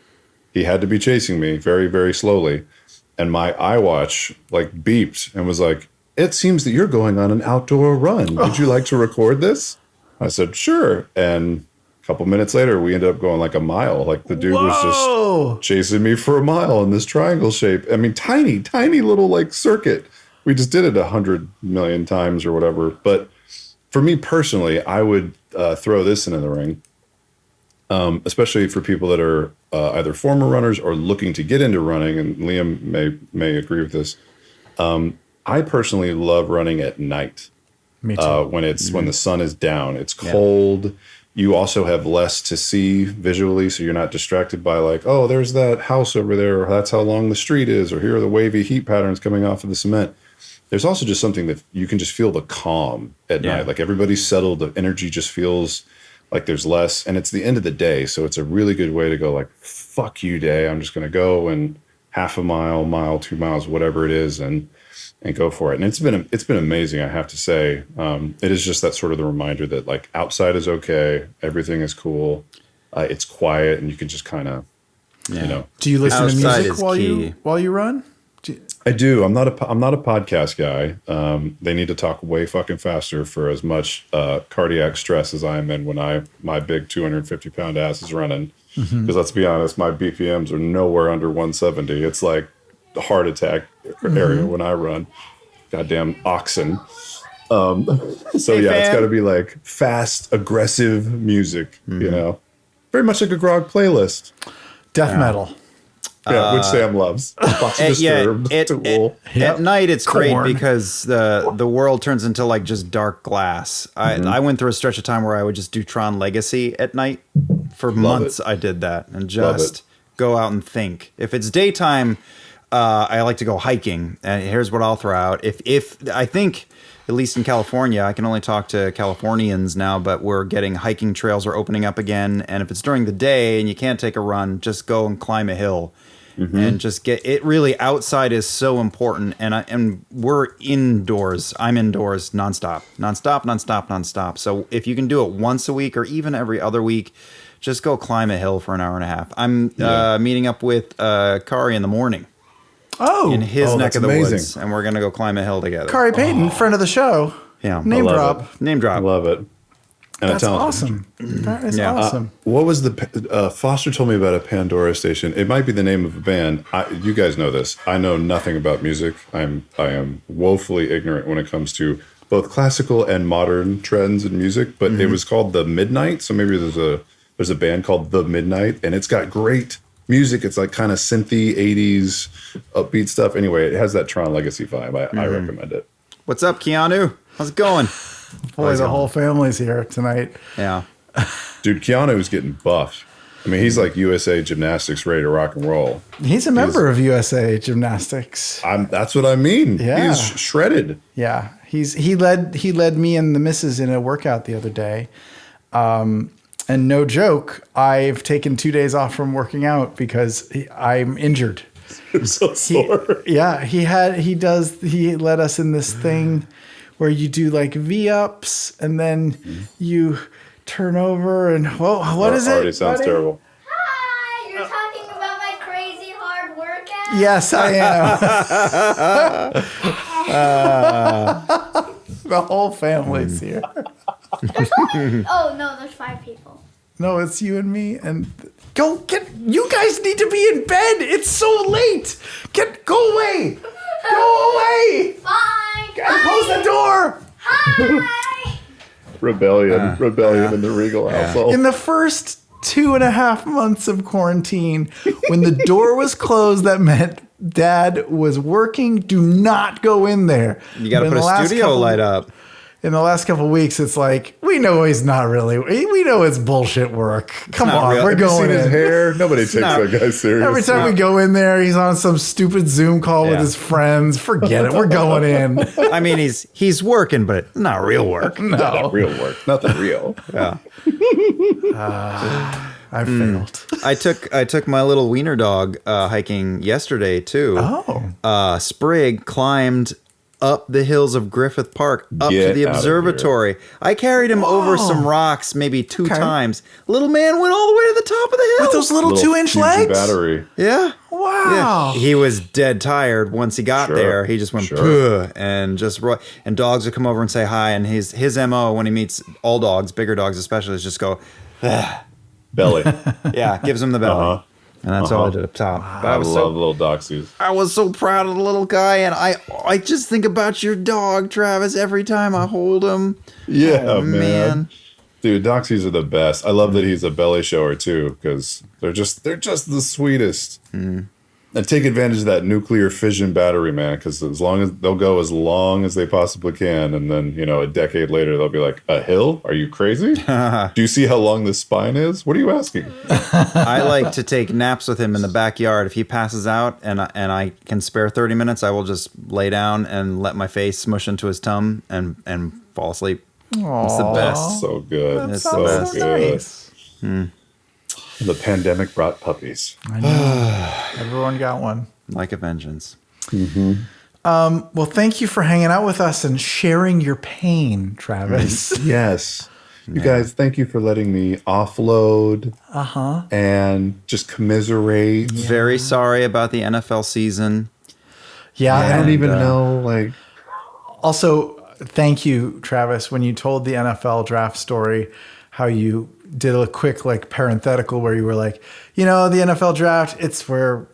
He had to be chasing me very, very slowly. And my iWatch like beeped and was like, it seems that you're going on an outdoor run. Would you like to record this? I said, sure. And a couple minutes later, we ended up going like a mile. Like the dude was just chasing me for a mile in this triangle shape. I mean, tiny, tiny little like circuit. We just did it 100 million times or whatever. But for me personally, I would throw this into the ring, especially for people that are either former runners or looking to get into running. And Liam may agree with this. I personally love running at night. Me too. When the sun is down, it's cold. You also have less to see visually, so you're not distracted by like, oh, there's that house over there, or that's how long the street is, or here are the wavy heat patterns coming off of the cement. There's also just something that you can just feel the calm at night. Like everybody's settled. The energy just feels like there's less. And it's the end of the day. So it's a really good way to go like, fuck you day. I'm just going to go and half a mile, 2 miles, whatever it is, and go for it. And it's been amazing, I have to say. It is just that sort of the reminder that like outside is okay. Everything is cool. It's quiet and you can just kind of, Do you listen to Outside music is while you run? I do. I'm not a podcast guy. They need to talk way fucking faster for as much cardiac stress as I am in when my big 250 pound ass is running. Because let's be honest, my BPMs are nowhere under 170. It's like the heart attack area when I run. Goddamn oxen. It's got to be like fast, aggressive music. Very much like a grog playlist. Death metal. Yeah, which Sam loves. Fox Disturbed. At night, it's great Corn. because the world turns into like just dark glass. I went through a stretch of time where I would just do Tron Legacy at night. For months, I did that and just go out and think. If it's daytime, I like to go hiking. And here's what I'll throw out. If I think, at least in California, I can only talk to Californians now, but we're getting hiking trails are opening up again. And if it's during the day and you can't take a run, just go and climb a hill. And just get it. Really, outside is so important, and we're indoors. I'm indoors nonstop. So if you can do it once a week or even every other week, just go climb a hill for an hour and a half. I'm meeting up with Kari in the morning. Oh, in his neck of the amazing. woods, and we're gonna go climb a hill together. Kari Payton, friend of the show. Yeah, Name drop. Name drop. I love it. And That's awesome. That is awesome. What was the Foster told me about a Pandora station? It might be the name of a band. You guys know this. I know nothing about music. I am woefully ignorant when it comes to both classical and modern trends in music. But it was called The Midnight. So maybe there's a band called The Midnight, and it's got great music. It's like kind of synthy 80s upbeat stuff. Anyway, it has that Tron Legacy vibe. I recommend it. What's up, Keanu? How's it going? Boy, the whole family's here tonight. Yeah. Dude, Keanu's getting buff. I mean, he's like USA Gymnastics ready to rock and roll. He's a member of USA Gymnastics. That's what I mean. Yeah. He's shredded. Yeah, he led me and the missus in a workout the other day. And no joke, I've taken 2 days off from working out because I'm injured. I'm so sore. He led us in this thing where you do like V-ups and then you turn over and what is it? Already sounds buddy? terrible. Hi, you're talking about my crazy hard workout? Yes, I am. The whole family's here. Oh, no, there's 5 people. No, it's you and me. And you guys need to be in bed. It's so late. Go away. Go away. Fine. And close the door. Hi. Rebellion in the Riegel household. In the first 2.5 months of quarantine, when the door was closed, that meant Dad was working. Do not go in there. You got to But put a studio light up. In the last couple of weeks, it's like, we know he's not really. We know it's bullshit work. Come not on, real. we're Have You going seen his in. hair? Nobody takes that guy seriously. Every time we go in there, he's on some stupid Zoom call with Yeah. his friends. Forget it. We're going in. I mean, he's working, but it's not real work. Not real work. Nothing real. Yeah. I failed. I took my little wiener dog hiking yesterday too. Oh. Sprig climbed up the hills of Griffith Park up Get to the out of observatory. I carried him over some rocks maybe 2 times. Little man went all the way to the top of the hill. With those little 2-inch fusion legs? battery. Yeah. Wow. Yeah. He was dead tired once he got Sure. there. He just went Sure. "Puh," and just and dogs would come over and say hi. And his MO when he meets all dogs, bigger dogs especially, is just go, Belly. yeah, gives him the belly. Uh-huh. And that's all I did up top. But I love little doxies. I was so proud of the little guy, and I just think about your dog, Travis, every time I hold him. Yeah, Oh, man. Dude, doxies are the best. I love that he's a belly shower too, because they're just the sweetest. And take advantage of that nuclear fission battery, man, because they'll go as long as they possibly can, and then a decade later they'll be like, a hill? Are you crazy? Do you see how long this spine is? What are you asking? I like to take naps with him in the backyard. If he passes out and I can spare 30 minutes, I will just lay down and let my face smush into his tum and fall asleep. It's the best. So good. That It's sounds so so good. nice. The pandemic brought puppies. I know. Everyone got one. Like a vengeance. Well, thank you for hanging out with us and sharing your pain, Travis. Yes. You guys, thank you for letting me offload and just commiserate. Very sorry about the NFL season. Yeah. I don't and, even know, like... Also, thank you, Travis, when you told the NFL draft story, how you did a quick parenthetical where you were like, the NFL draft, it's where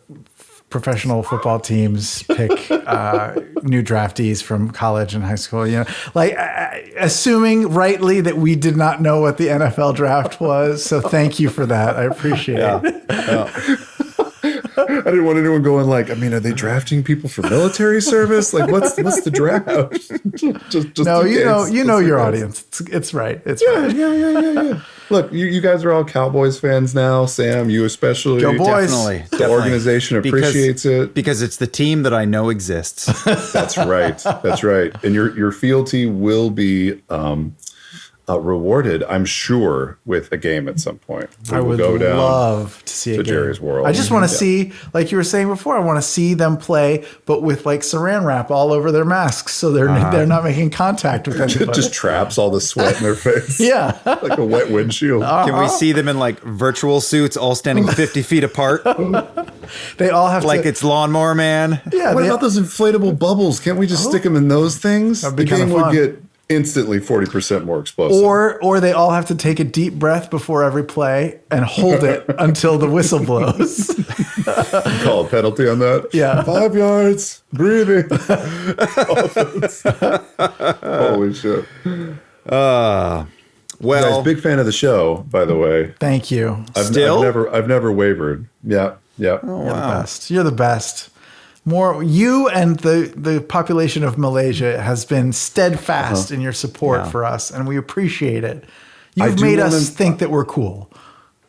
professional football teams pick new draftees from college and high school, assuming rightly that we did not know what the NFL draft was. So thank you for that. I appreciate it. I didn't want anyone going like, I mean, are they drafting people for military service? Like, what's the draft? just No, you know your case. audience. It's right. It's right. Yeah. Look, you guys are all Cowboys fans now. Sam, you especially. Go boys. Definitely. Organization appreciates it because it's the team that I know exists. That's right. That's right. And your fealty will be rewarded, I'm sure, with a game at some point. I would love to see a game. Jerry's World. I just want to see, like you were saying before, I want to see them play, but with like saran wrap all over their masks, so they're not making contact with anybody. It just traps all the sweat in their face. Yeah, like a wet windshield. Can we see them in like virtual suits, all standing 50 feet apart? They all have like it's Lawnmower Man. Yeah. What about those inflatable bubbles? Can't we just stick them in those things? The game would get instantly 40% more explosive. Or they all have to take a deep breath before every play and hold it until the whistle blows. Call a penalty on that. Yeah. 5 yards, breathing. Holy shit. Well, guys, big fan of the show, by the way. Thank you. I've never wavered. Yeah. You're the best. You're the best. More you and the population of Malaysia has been steadfast in your support for us, and we appreciate it. You've made us think that we're cool.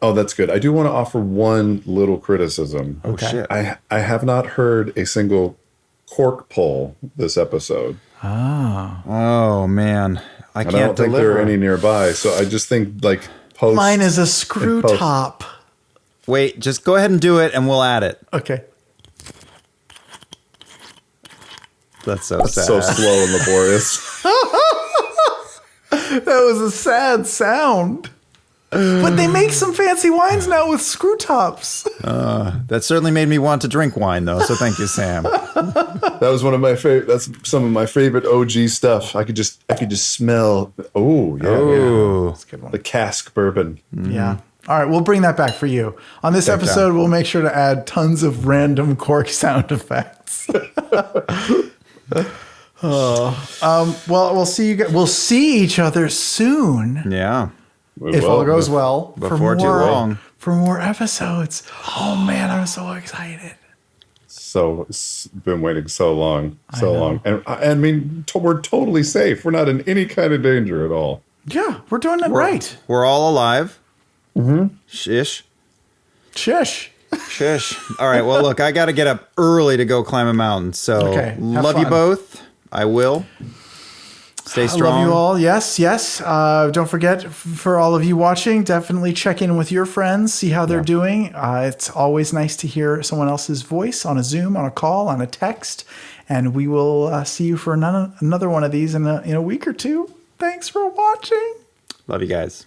Oh, that's good. I do want to offer one little criticism. Oh, shit. I have not heard a single cork pull this episode. Oh man, I can't don't think deliver. there are any nearby. So I just think like post. Mine is a screw top. Wait, just go ahead and do it, and we'll add it. Okay. That's so sad. So slow and laborious. That was a sad sound. But they make some fancy wines now with screw tops. That certainly made me want to drink wine, though. So thank you, Sam. That was one of my favorite. That's some of my favorite OG stuff. I could just smell. Oh yeah, Ooh. That's a good one. the cask bourbon. Yeah. All right, we'll bring that back for you. On this episode, we'll make sure to add tons of random cork sound effects. Well, we'll see you guys. We'll see each other soon. Yeah. If all goes well. Before too long. For more episodes. Oh man, I'm so excited. So it's been waiting so long, and I mean, we're totally safe. We're not in any kind of danger at all. Yeah, we're doing it right. We're all alive. Mm-hmm. Shish. Shish. All right. Well, look, I got to get up early to go climb a mountain. So love you both. I will. Stay strong. I love you all. Yes. Don't forget, for all of you watching, definitely check in with your friends, see how they're doing. It's always nice to hear someone else's voice on a Zoom, on a call, on a text. And we will see you for another one of these in a week or two. Thanks for watching. Love you guys.